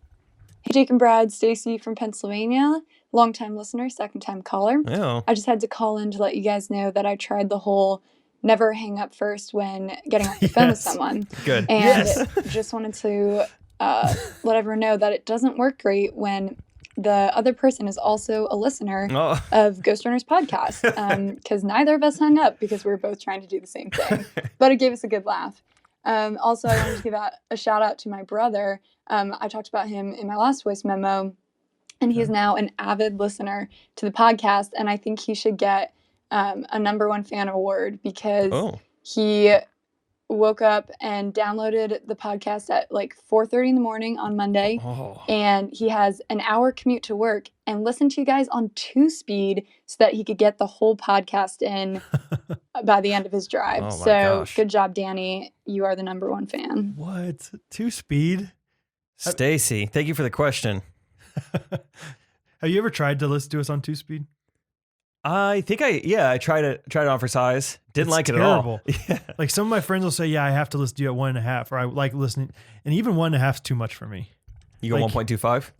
Hey, Jake and Brad. Stacy from Pennsylvania. Long-time listener, second-time caller. Oh. I just had to call in to let you guys know that I tried the whole never hang up first when getting off the phone with someone. Good. And just wanted to let everyone know that it doesn't work great when the other person is also a listener of Ghostrunners podcast, because neither of us hung up because we were both trying to do the same thing, but it gave us a good laugh. Also, I wanted to give out a shout out to my brother. I talked about him in my last voice memo, and he is now an avid listener to the podcast, and I think he should get a #1 fan award because he woke up and downloaded the podcast at like 4:30 in the morning on Monday, and he has an hour commute to work and listened to you guys on 2-speed so that he could get the whole podcast in by the end of his drive. Good job, Danny. You are the #1 fan. What? 2-speed? Stacy, thank you for the question. Have you ever tried to listen to us on 2-speed? I think I tried it on for size. Didn't like it terrible. at all. Yeah. Like some of my friends will say, yeah, I have to listen to you at 1.5, or I like listening, and even 1.5 is too much for me. You go 1.25?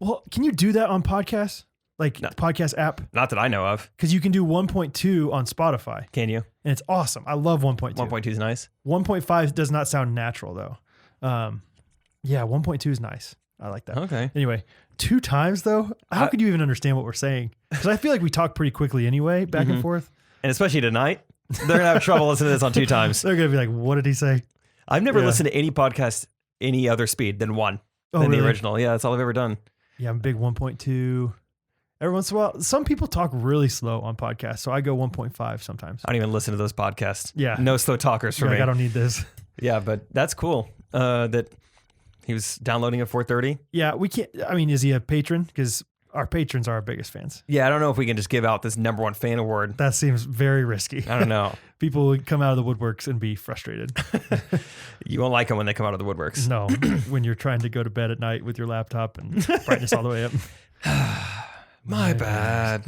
Well, can you do that on podcasts? Like podcast app? Not that I know of. Because you can do 1.2 on Spotify. Can you? And it's awesome. I love 1.2. 1.2 is nice. 1.5 does not sound natural though. 1.2 is nice. I like that. Okay. Anyway, 2 times though, how could you even understand what we're saying? Because I feel like we talk pretty quickly anyway, back and forth. And especially tonight, they're going to have trouble listening to this on 2 times. They're going to be like, what did he say? I've never listened to any podcast any other speed than 1 than the original. Yeah, that's all I've ever done. Yeah, I'm a big 1.2. Every once in a while, some people talk really slow on podcasts, so I go 1.5 sometimes. I don't even listen to those podcasts. Yeah. No slow talkers for me. Like, I don't need this. Yeah, but that's cool that he was downloading at 4:30. Yeah, we can't. I mean, is he a patron? Because our patrons are our biggest fans. Yeah, I don't know if we can just give out this #1 fan award. That seems very risky. I don't know. People would come out of the woodworks and be frustrated. You won't like them when they come out of the woodworks. No, when you're trying to go to bed at night with your laptop and brightness all the way up. My bad.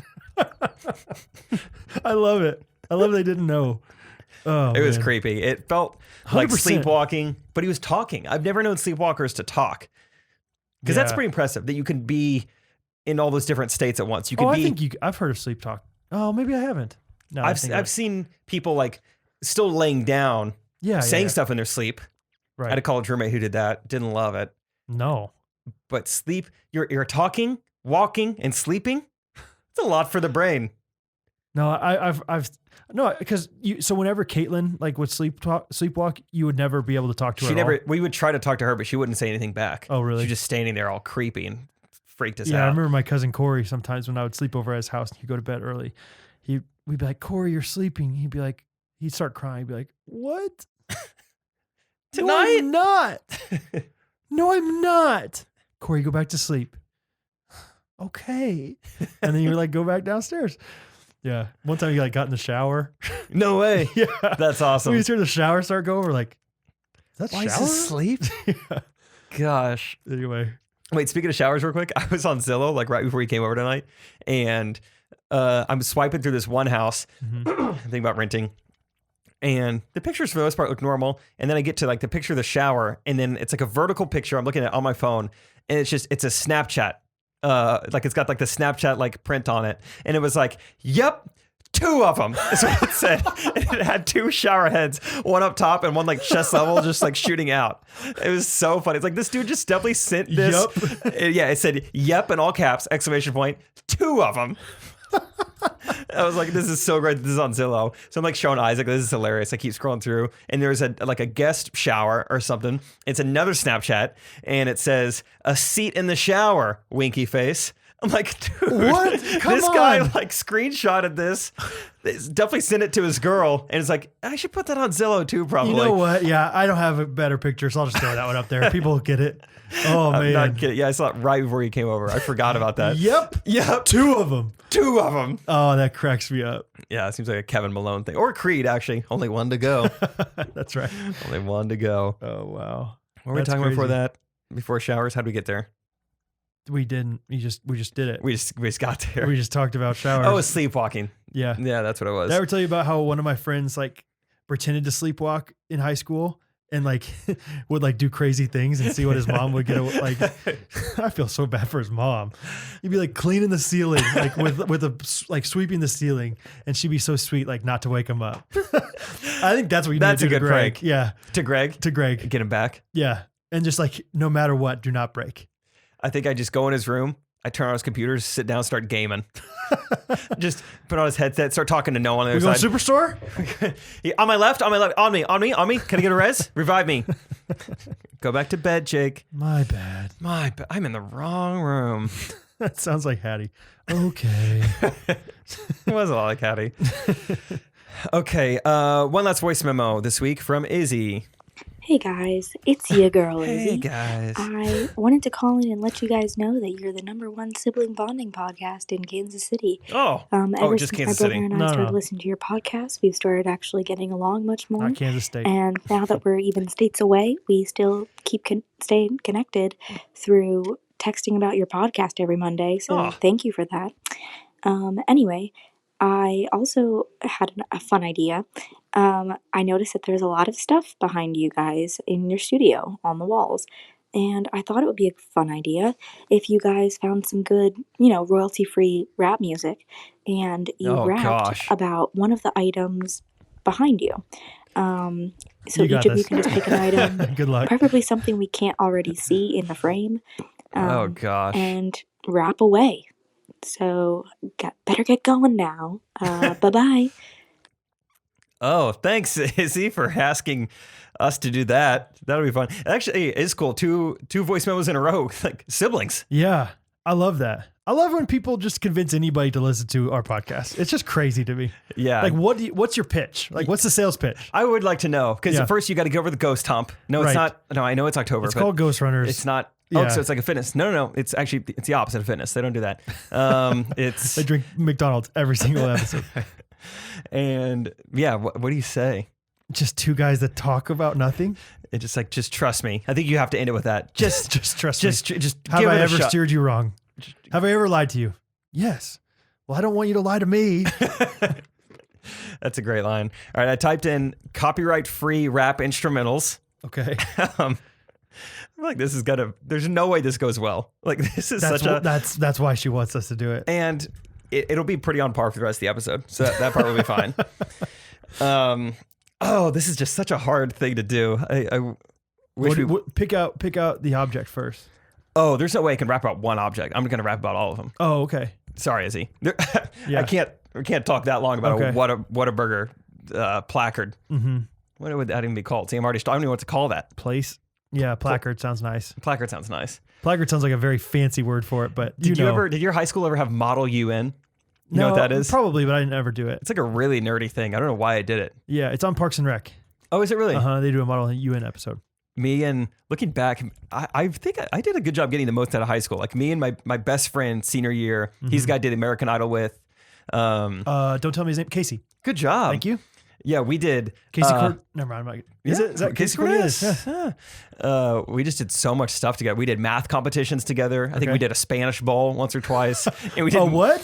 I love it. I love they didn't know. Oh, It was man. creepy. It felt like 100%. sleepwalking, but he was talking. I've never known sleepwalkers to talk. Because that's Yeah. pretty impressive that you can be in all those different states at once. You can be. I think I've heard of sleep talk. Oh, maybe I haven't. No, I've seen people like still laying down, saying stuff in their sleep. Right. I had a college roommate who did that. Didn't love it. No. But sleep, you're talking, walking, and sleeping. It's a lot for the brain. No, I've no, because so whenever Caitlin like would sleepwalk, you would never be able to talk to her. She at never. all. We would try to talk to her, but she wouldn't say anything back. Oh, really? She was just standing there all creepy and freaked us Yeah, I out. remember my cousin Corey. Sometimes when I would sleep over at his house, and he'd go to bed early. We'd be like, Corey, you're sleeping. He'd start crying. He'd be like, what? No, Tonight? I'm not. No, I'm not. Corey, go back to sleep. Okay. And then you like go back downstairs. Yeah. One time you like got in the shower. No way. Yeah. That's awesome. We just hear the shower start going. We're like, is that Why is shower? this sleep? Yeah. Gosh. Anyway. Wait, speaking of showers real quick, I was on Zillow like right before you came over tonight, and I'm swiping through this one house, thinking about renting, and the pictures for the most part look normal, and then I get to like the picture of the shower, and then it's like a vertical picture I'm looking at on my phone, and it's a Snapchat, like it's got like the Snapchat like print on it, and it was like, yep. 2 of them is what it said. It had 2 shower heads, one up top and one like chest level, just like shooting out. It was so funny. It's like this dude just definitely sent this. Yeah, it said "yep" in all caps! Exclamation point. 2 of them. I was like, this is so great. This is on Zillow. So I'm like showing Isaac, this is hilarious. I keep scrolling through, and there's a guest shower or something. It's another Snapchat, and it says "a seat in the shower." Winky face. I'm like, dude, What? Come this guy on. like screenshotted this. Definitely sent it to his girl, and it's like, I should put that on Zillow too, probably. You know what? Yeah, I don't have a better picture, so I'll just throw that one up there. People will get it. Oh, I'm man. not kidding. Yeah, I saw it right before you came over. I forgot about that. Yep. 2 of them. 2 of them. Oh, that cracks me up. Yeah, it seems like a Kevin Malone thing. Or Creed, actually. Only 1 to go. That's right. Only 1 to go. Oh, wow. What were we That's talking about before crazy. that? Before showers? How'd we get there? We didn't. We just did it. We just got there. We just talked about showers. Oh, sleepwalking. yeah. Yeah, that's what it was. Did I ever tell you about how one of my friends like pretended to sleepwalk in high school and like would like do crazy things and see what his mom would get like? I feel so bad for his mom. He'd be like cleaning the ceiling, like with a like sweeping the ceiling, and she'd be so sweet, like not to wake him up. I think that's what you That's need to a do good to Greg. prank. Yeah, To Greg? to Greg. Get him back. Yeah, and just like no matter what, do not break. I think I just go in his room. I turn on his computer, sit down, start gaming. Just put on his headset, start talking to no one on the We other going side. Superstore? Yeah, on my left, on me. Can I get a res? Revive me. Go back to bed, Jake. My bad. I'm in the wrong room. That sounds like Hattie. Okay. It was a lot like Hattie. Okay, one last voice memo this week from Izzy. Hey guys, it's your girl Izzy. Hey guys. I wanted to call in and let you guys know that you're the #1 sibling bonding podcast in Kansas City. Oh, Ever just since Kansas my brother City. and I No, started no. listening to your podcast, we've started actually getting along much more. Not Kansas State. And now that we're even states away, we still keep staying connected through texting about your podcast every Monday. So Aw. thank you for that. Anyway, I also had a fun idea. I noticed that there's a lot of stuff behind you guys in your studio on the walls. And I thought it would be a fun idea if you guys found some good, royalty-free rap music and you Oh, rapped gosh. about one of the items behind you. So You got each of you this. can just pick an item, Good luck. preferably something we can't already see in the frame, Oh gosh. and rap away. So better get going now. Bye-bye. Oh, thanks, Izzy, for asking us to do that. That'll be fun. Actually, it's cool. Two voice memos in a row, like siblings. Yeah. I love that. I love when people just convince anybody to listen to our podcast. It's just crazy to me. Yeah. Like, what's your pitch? Like, what's the sales pitch? I would like to know, because first you got to go over the ghost hump. No, it's not. No, I know it's October. It's called Ghostrunners. It's not. Oh, so it's like a fitness. No. It's actually, it's the opposite of fitness. They don't do that. They drink McDonald's every single episode. And yeah, what do you say? Just two guys that talk about nothing. It's just like, just trust me. I think you have to end it with that. Just trust me. Just have I ever steered you wrong? Have I ever lied to you? Yes. Well, I don't want you to lie to me. That's a great line. All right, I typed in copyright-free rap instrumentals. Okay. I'm like, this is gonna. There's no way this goes well. Like, this is that's why she wants us to do it, and it'll be pretty on par for the rest of the episode. So that part will be fine. Oh, this is just such a hard thing to do. I wish pick out the object first. Oh, there's no way I can rap about one object. I'm gonna rap about all of them. Oh, okay. Sorry, Izzy. I can't talk that long about a Whataburger placard. Mm-hmm. What would that even be called? See, I don't even know what to call that. Place. Yeah, placard sounds nice. Placard sounds nice. Placard sounds like a very fancy word for it, but did your high school ever have Model UN? You know what that is? Probably, but I didn't ever do it. It's like a really nerdy thing. I don't know why I did it. Yeah, it's on Parks and Rec. Oh, is it really? They do a Model UN episode. Me and looking back, I think I did a good job getting the most out of high school. Like me and my best friend senior year, he's the guy I did American Idol with. Don't tell me his name. Casey. Good job. Thank you. Yeah, we did. Casey never mind. Is that Casey Cornelius? Yeah. We just did so much stuff together. We did math competitions together. I think we did a Spanish bowl once or twice. And we did what?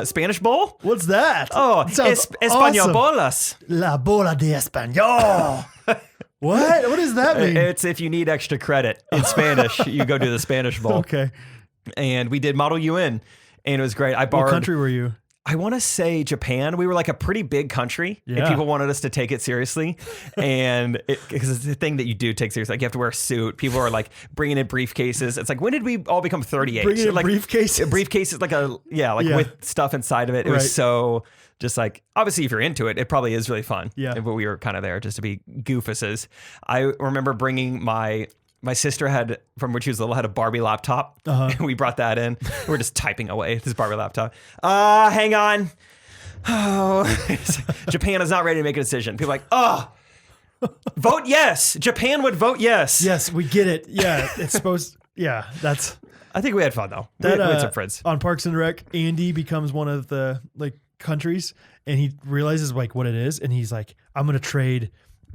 Spanish bowl? What's that? Oh, Español bolas. La bola de español. What? What does that mean? It's if you need extra credit in Spanish, you go do the Spanish bowl. Okay. And we did Model UN, and it was great. I borrowed. What country were you? I want to say Japan. We were like a pretty big country, and people wanted us to take it seriously. And because it's the thing that you do take seriously, like you have to wear a suit. People are like bringing in briefcases. It's like, when did we all become 38? Bringing in like, briefcases? Briefcases, with stuff inside of it. It was so just like, obviously if you're into it, it probably is really fun. Yeah. But we were kind of there just to be goofuses. I remember bringing my sister had, from when she was little, had a Barbie laptop. And we brought that in. We're just typing away this Barbie laptop. Hang on. Oh, Japan is not ready to make a decision. People are like, vote yes. Japan would vote yes. Yes, we get it. Yeah, it's supposed. Yeah, that's. I think we had fun though. We had some friends on Parks and Rec. Andy becomes one of the countries, and he realizes what it is, and he's like, I'm gonna trade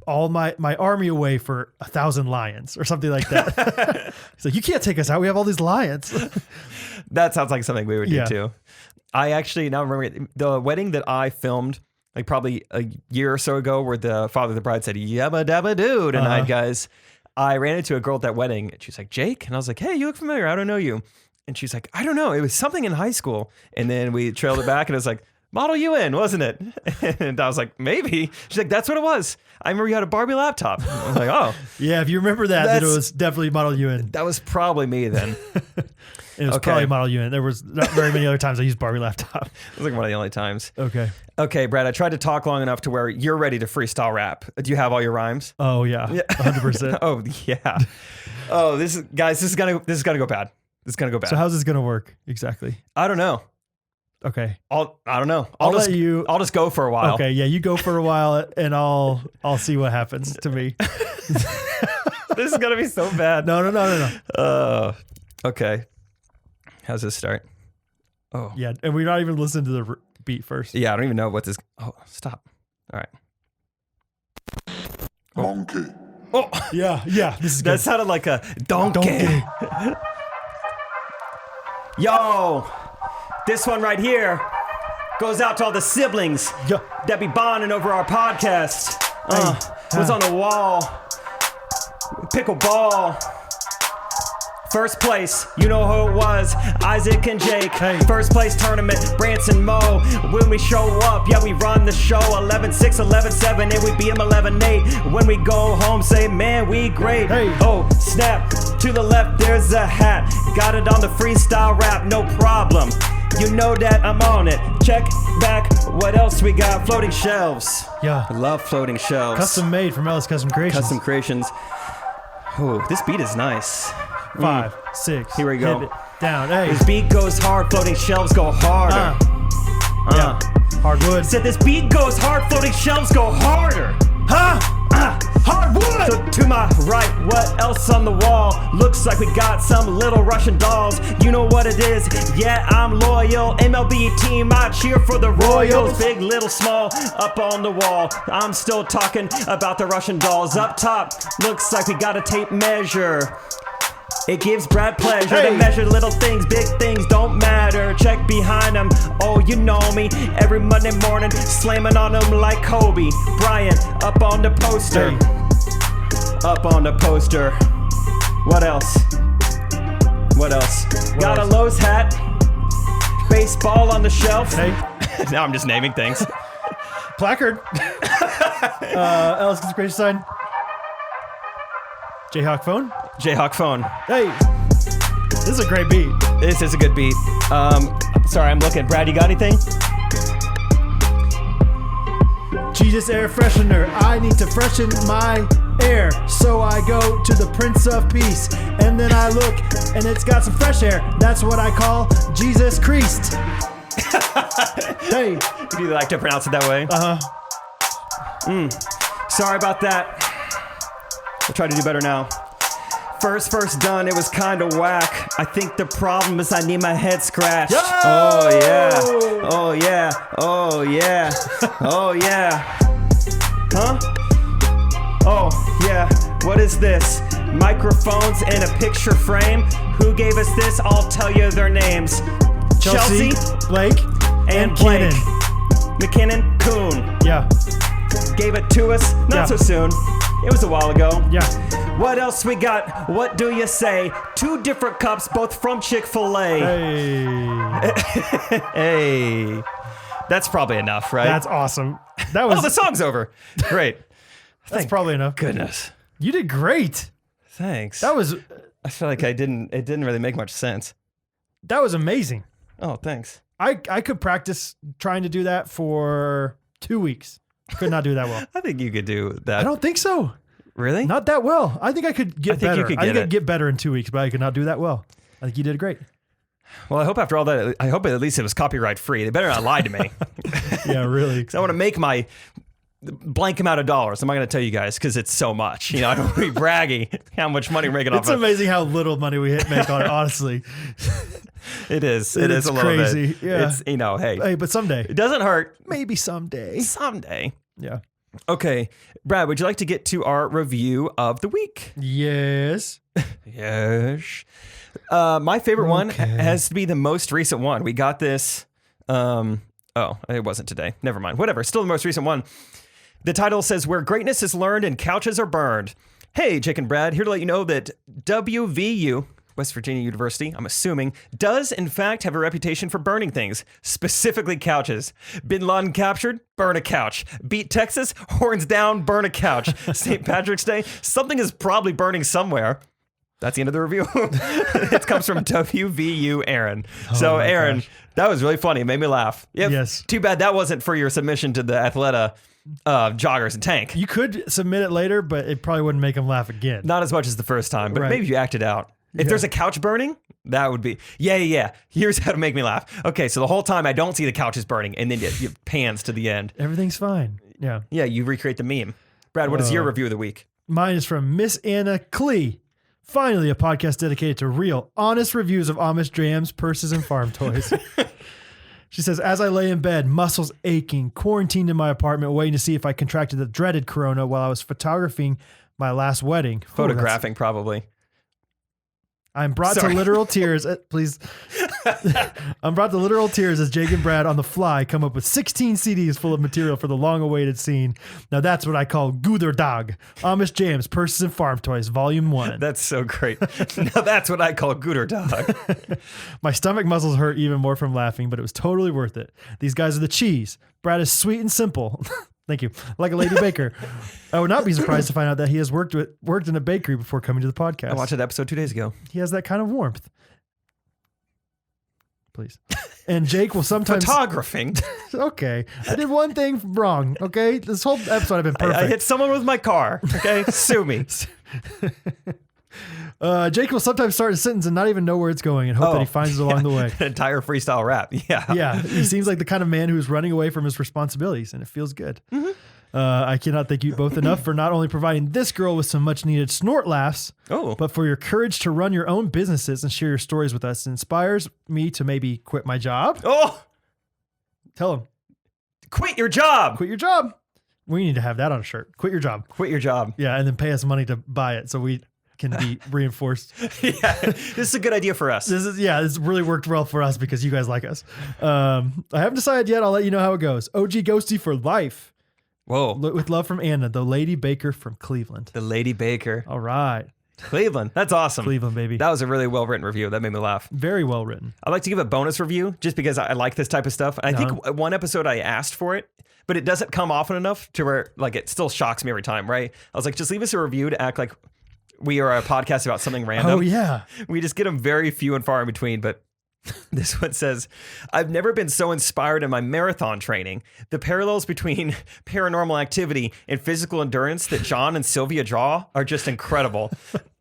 all my army away for 1,000 lions or something like that. He's like, you can't take us out. We have all these lions. That sounds like something we would do too. I actually now remember the wedding that I filmed like probably a year or so ago, where the father of the bride said, "Yabba dabba doo tonight, guys." I ran into a girl at that wedding, and she's like, "Jake," and I was like, "Hey, you look familiar. I don't know you." And she's like, "I don't know. It was something in high school." And then we trailed it back, and it was like, Model UN, wasn't it? And I was like, maybe. She's like, that's what it was. I remember you had a Barbie laptop. I was like, oh. Yeah, if you remember that, then it was definitely Model UN. That was probably me then. It was probably Model UN. There was not very many other times I used Barbie laptop. It was like one of the only times. Okay, Brad, I tried to talk long enough to where you're ready to freestyle rap. Do you have all your rhymes? Oh, yeah. 100%. Oh, yeah. Oh, this is gonna go bad. This is gonna go bad. So how's this gonna work exactly? I don't know. Okay. I don't know. I'll just go for a while. Okay, yeah, you go for a while and I'll see what happens to me. This is gonna be so bad. No. Okay. How's this start? Oh. Yeah, and we're not even listening to the beat first. Yeah, I don't even know what this. Oh, stop. All right. Monkey. Oh. Yeah. This is good. That sounded like a donkey. Yo. This one right here goes out to all the siblings that be bonding over our podcast. What's on the wall? Pickleball. First place, you know who it was, Isaac and Jake. First place tournament, Branson Mo. When we show up, yeah, we run the show. 11-6, 11-7, and we beat them 11-8. When we go home, say, man, we great. Oh, snap, to the left, there's a hat. Got it on the freestyle rap, no problem. You know that I'm on it. Check back, what else we got? Floating shelves. Yeah. I love floating shelves. Custom made from Ellis Custom Creations. Custom Creations. Oh, this beat is nice. 5, 6. Here we go. Down. Hey. This beat goes hard, floating shelves go harder. Yeah. Hardwood. Said this beat goes hard, floating shelves go harder. Hardwood! So to my right, what else on the wall? Looks like we got some little Russian dolls. You know what it is? Yeah, I'm loyal. MLB team, I cheer for the Royals. Big, little, small, up on the wall. I'm still talking about the Russian dolls. Up top, looks like we got a tape measure. It gives Brad pleasure to measure little things, big things don't matter. Check behind him, oh you know me. Every Monday morning, slamming on him like Kobe Bryant. Up on the poster, up on the poster. What else? What else? Got a Lowe's hat, baseball on the shelf. Now I'm just naming things. Placard. Alice gets a great sign. Jayhawk phone. Jayhawk phone. Hey, this is a great beat. This is a good beat. Sorry, I'm looking. Brad, you got anything? Jesus air freshener. I need to freshen my air. So I go to the Prince of Peace. And then I look and it's got some fresh air. That's what I call Jesus Christ. Hey. Do you like to pronounce it that way? Sorry about that. I'll try to do better now. First done, it was kind of whack. I think the problem is I need my head scratched. Yo! Oh yeah, oh yeah, oh yeah, oh yeah. Huh? Oh yeah, what is this? Microphones in a picture frame? Who gave us this? I'll tell you their names. Chelsea, Blake, and Blake. McKinnon, Kuhn. Yeah. Gave it to us, not so soon. It was a while ago. Yeah. What else we got? What do you say? 2 different cups, both from Chick-fil-A. Hey. Hey. That's probably enough, right? That's awesome. That was. Oh, the song's over. Great. That's probably enough. Goodness. You did great. Thanks. That was. I feel like it didn't really make much sense. That was amazing. Oh, thanks. I could practice trying to do that for 2 weeks. Could not do that well. I think you could do that. I don't think so. Really? Not that well. I think I could get better. I could get better in 2 weeks, but I could not do that well. I think you did great. Well, I hope after all that, I hope at least it was copyright free. They better not lie to me. Yeah, really. I want to make my blank amount of dollars. I'm not going to tell you guys because it's so much. You know, I don't want to be bragging how much money we're making off of it. It's amazing how little money we make on it, honestly. It is. It is a little crazy. bit. Yeah. It's, you know, hey. Hey, but someday. It doesn't hurt. Maybe someday. Someday. Yeah. Okay. Brad, would you like to get to our review of the week? Yes. Yes. My favorite one has to be the most recent one. We got this. Oh, it wasn't today. Never mind. Whatever. Still the most recent one. The title says, Where Greatness is Learned and Couches Are Burned. Hey, Jake and Brad, here to let you know that WVU, West Virginia University, I'm assuming, does in fact have a reputation for burning things, specifically couches. Bin Laden captured, burn a couch. Beat Texas, horns down, burn a couch. St. Patrick's Day, something is probably burning somewhere. That's the end of the review. It comes from WVU Aaron. So Aaron, that was really funny. It made me laugh. Yep. Yes. Too bad that wasn't for your submission to the Athleta joggers and tank. You could submit it later, but it probably wouldn't make them laugh again. Not as much as the first time, but Right. maybe you acted out. If there's a couch burning, that would be, yeah. Here's how to make me laugh. Okay, so the whole time I don't see the couches burning, and then you pans to the end. Everything's fine. Yeah. Yeah, you recreate the meme. Brad, what is your review of the week? Mine is from Miss Anna Klee. Finally, a podcast dedicated to real, honest reviews of Amish jams, purses, and farm toys. She says, as I lay in bed, muscles aching, quarantined in my apartment, waiting to see if I contracted the dreaded corona while I was photographing my last wedding. Photographing, probably. I'm brought to literal tears. Please. I'm brought to literal tears as Jake and Brad on the fly come up with 16 CDs full of material for the long-awaited scene. Now that's what I call Guder Dog. Amish Jams, Purses, and Farm Toys, Volume 1. That's so great. Now that's what I call Guder Dog. My stomach muscles hurt even more from laughing, but it was totally worth it. These guys are the cheese. Brad is sweet and simple. Thank you. Like a lady baker. I would not be surprised to find out that he has worked in a bakery before coming to the podcast. I watched that episode 2 days ago. He has that kind of warmth. Please. And Jake will sometimes... Photographing. Okay. I did one thing wrong, okay? This whole episode I've been perfect. I hit someone with my car, okay? Sue me. Jake will sometimes start a sentence and not even know where it's going and hope that he finds it along the way. An entire freestyle rap. Yeah. Yeah. He seems like the kind of man who's running away from his responsibilities, and it feels good. Mm-hmm. I cannot thank you both enough for not only providing this girl with some much needed snort laughs, but for your courage to run your own businesses and share your stories with us. It inspires me to maybe quit my job. Oh, tell him. Quit your job. Quit your job. We need to have that on a shirt. Quit your job. Quit your job. Yeah, and then pay us money to buy it so we can be reinforced. Yeah, this is a good idea for us. This really worked well for us because you guys like us. I haven't decided yet. I'll let you know how it goes. OG Ghosty for life. Whoa. With love from Anna, the Lady Baker from Cleveland. The Lady Baker. All right. Cleveland. That's awesome. Cleveland, baby. That was a really well-written review. That made me laugh. Very well written. I'd like to give a bonus review just because I like this type of stuff. I think one episode I asked for it, but it doesn't come often enough to where like it still shocks me every time, right? I was like, just leave us a review to act like we are a podcast about something random. Oh, yeah. We just get them very few and far in between, but this one says, I've never been so inspired in my marathon training. The parallels between paranormal activity and physical endurance that John and Sylvia draw are just incredible.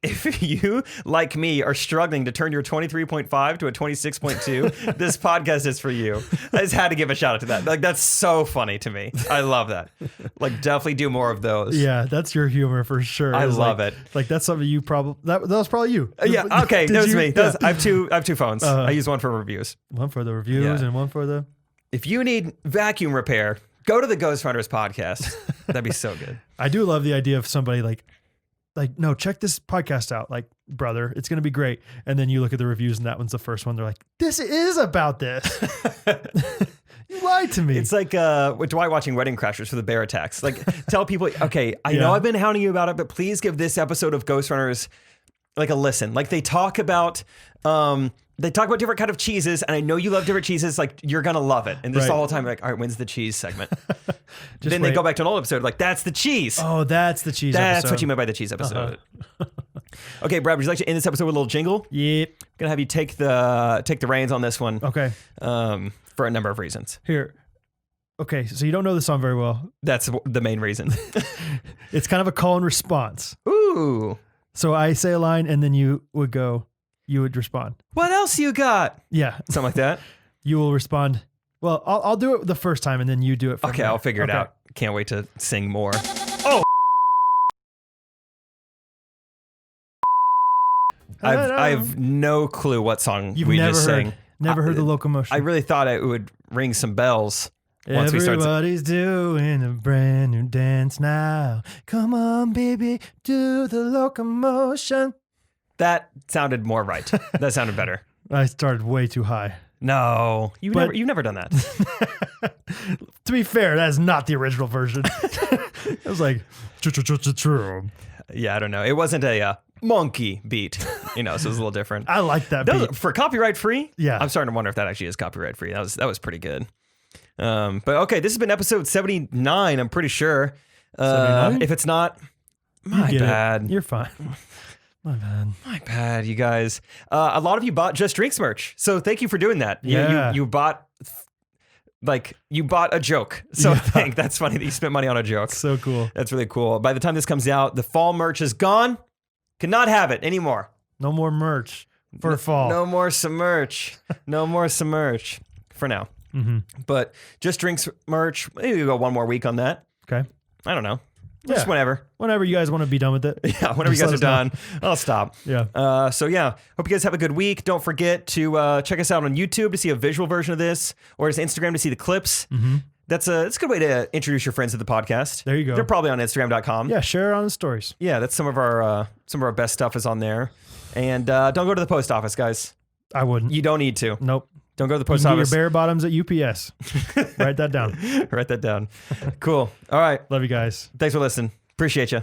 If you, like me, are struggling to turn your 23.5 to a 26.2, this podcast is for you. I just had to give a shout out to that. Like, that's so funny to me. I love that. Like, definitely do more of those. Yeah, that's your humor for sure. I love it. Like, that's something you probably, that was probably you. Yeah, okay, that was me. Yeah. I have two phones. I use one for reviews. One for the reviews and one for the... If you need vacuum repair, go to the Ghostrunners podcast. That'd be so good. I do love the idea of somebody like, no, check this podcast out. Like, brother, it's going to be great. And then you look at the reviews and that one's the first one. They're like, this is about this. You lied to me. It's like with Dwight watching Wedding Crashers for the bear attacks. Like, tell people, okay, I know I've been hounding you about it, but please give this episode of Ghostrunners like a listen. Like, they talk about different kind of cheeses, and I know you love different cheeses. Like, you're gonna love it. And this all the time, like, all right, when's the cheese segment? Then they go back to an old episode, like, that's the cheese. Oh, that's the cheese That's episode. what you meant by the cheese episode. Okay, Brad, would you like to end this episode with a little jingle? Yep. I'm gonna have you take the reins on this one. Okay. For a number of reasons. Here. Okay, so you don't know the song very well. That's the main reason. It's kind of a call and response. Ooh. So I say a line, and then you would respond. What else you got? Yeah. Something like that. You will respond. Well, I'll do it the first time, and then you do it. Okay, I'll figure it out. Can't wait to sing more. Oh. I have no clue what song we just sang. Never heard the locomotion. I really thought it would ring some bells. Once Everybody's doing a brand new dance now. Come on, baby, do the locomotion. That sounded more right. That sounded better. I started way too high. No, you've never done that. To be fair, that is not the original version. It was like, yeah, I don't know. It wasn't a monkey beat, so it was a little different. I like that beat. For copyright free. Yeah, I'm starting to wonder if that actually is copyright free. That was pretty good. But okay, this has been episode 79. I'm pretty sure. If it's not, my bad. You're fine. My bad, you guys. A lot of you bought Just Drinks merch, so thank you for doing that. Yeah. You bought a joke. So I think that's funny that you spent money on a joke. So cool. That's really cool. By the time this comes out, the fall merch is gone. Cannot have it anymore. No more merch for fall. No more some merch. No more some merch for now. Mm-hmm. But Just Drinks merch, maybe we'll go one more week on that. Okay. I don't know. Just whenever. Whenever you guys want to be done with it. Yeah, whenever you guys are done, I'll stop. Yeah. So yeah, hope you guys have a good week. Don't forget to check us out on YouTube to see a visual version of this, or just Instagram to see the clips. Mm-hmm. That's a good way to introduce your friends to the podcast. There you go. They're probably on Instagram.com. Yeah, share it on the stories. Yeah, that's some of our best stuff is on there. And don't go to the post office, guys. I wouldn't. You don't need to. Nope. Don't go to the post you can office. Get your bare bottoms at UPS. Write that down. Write that down. Cool. All right. Love you guys. Thanks for listening. Appreciate you.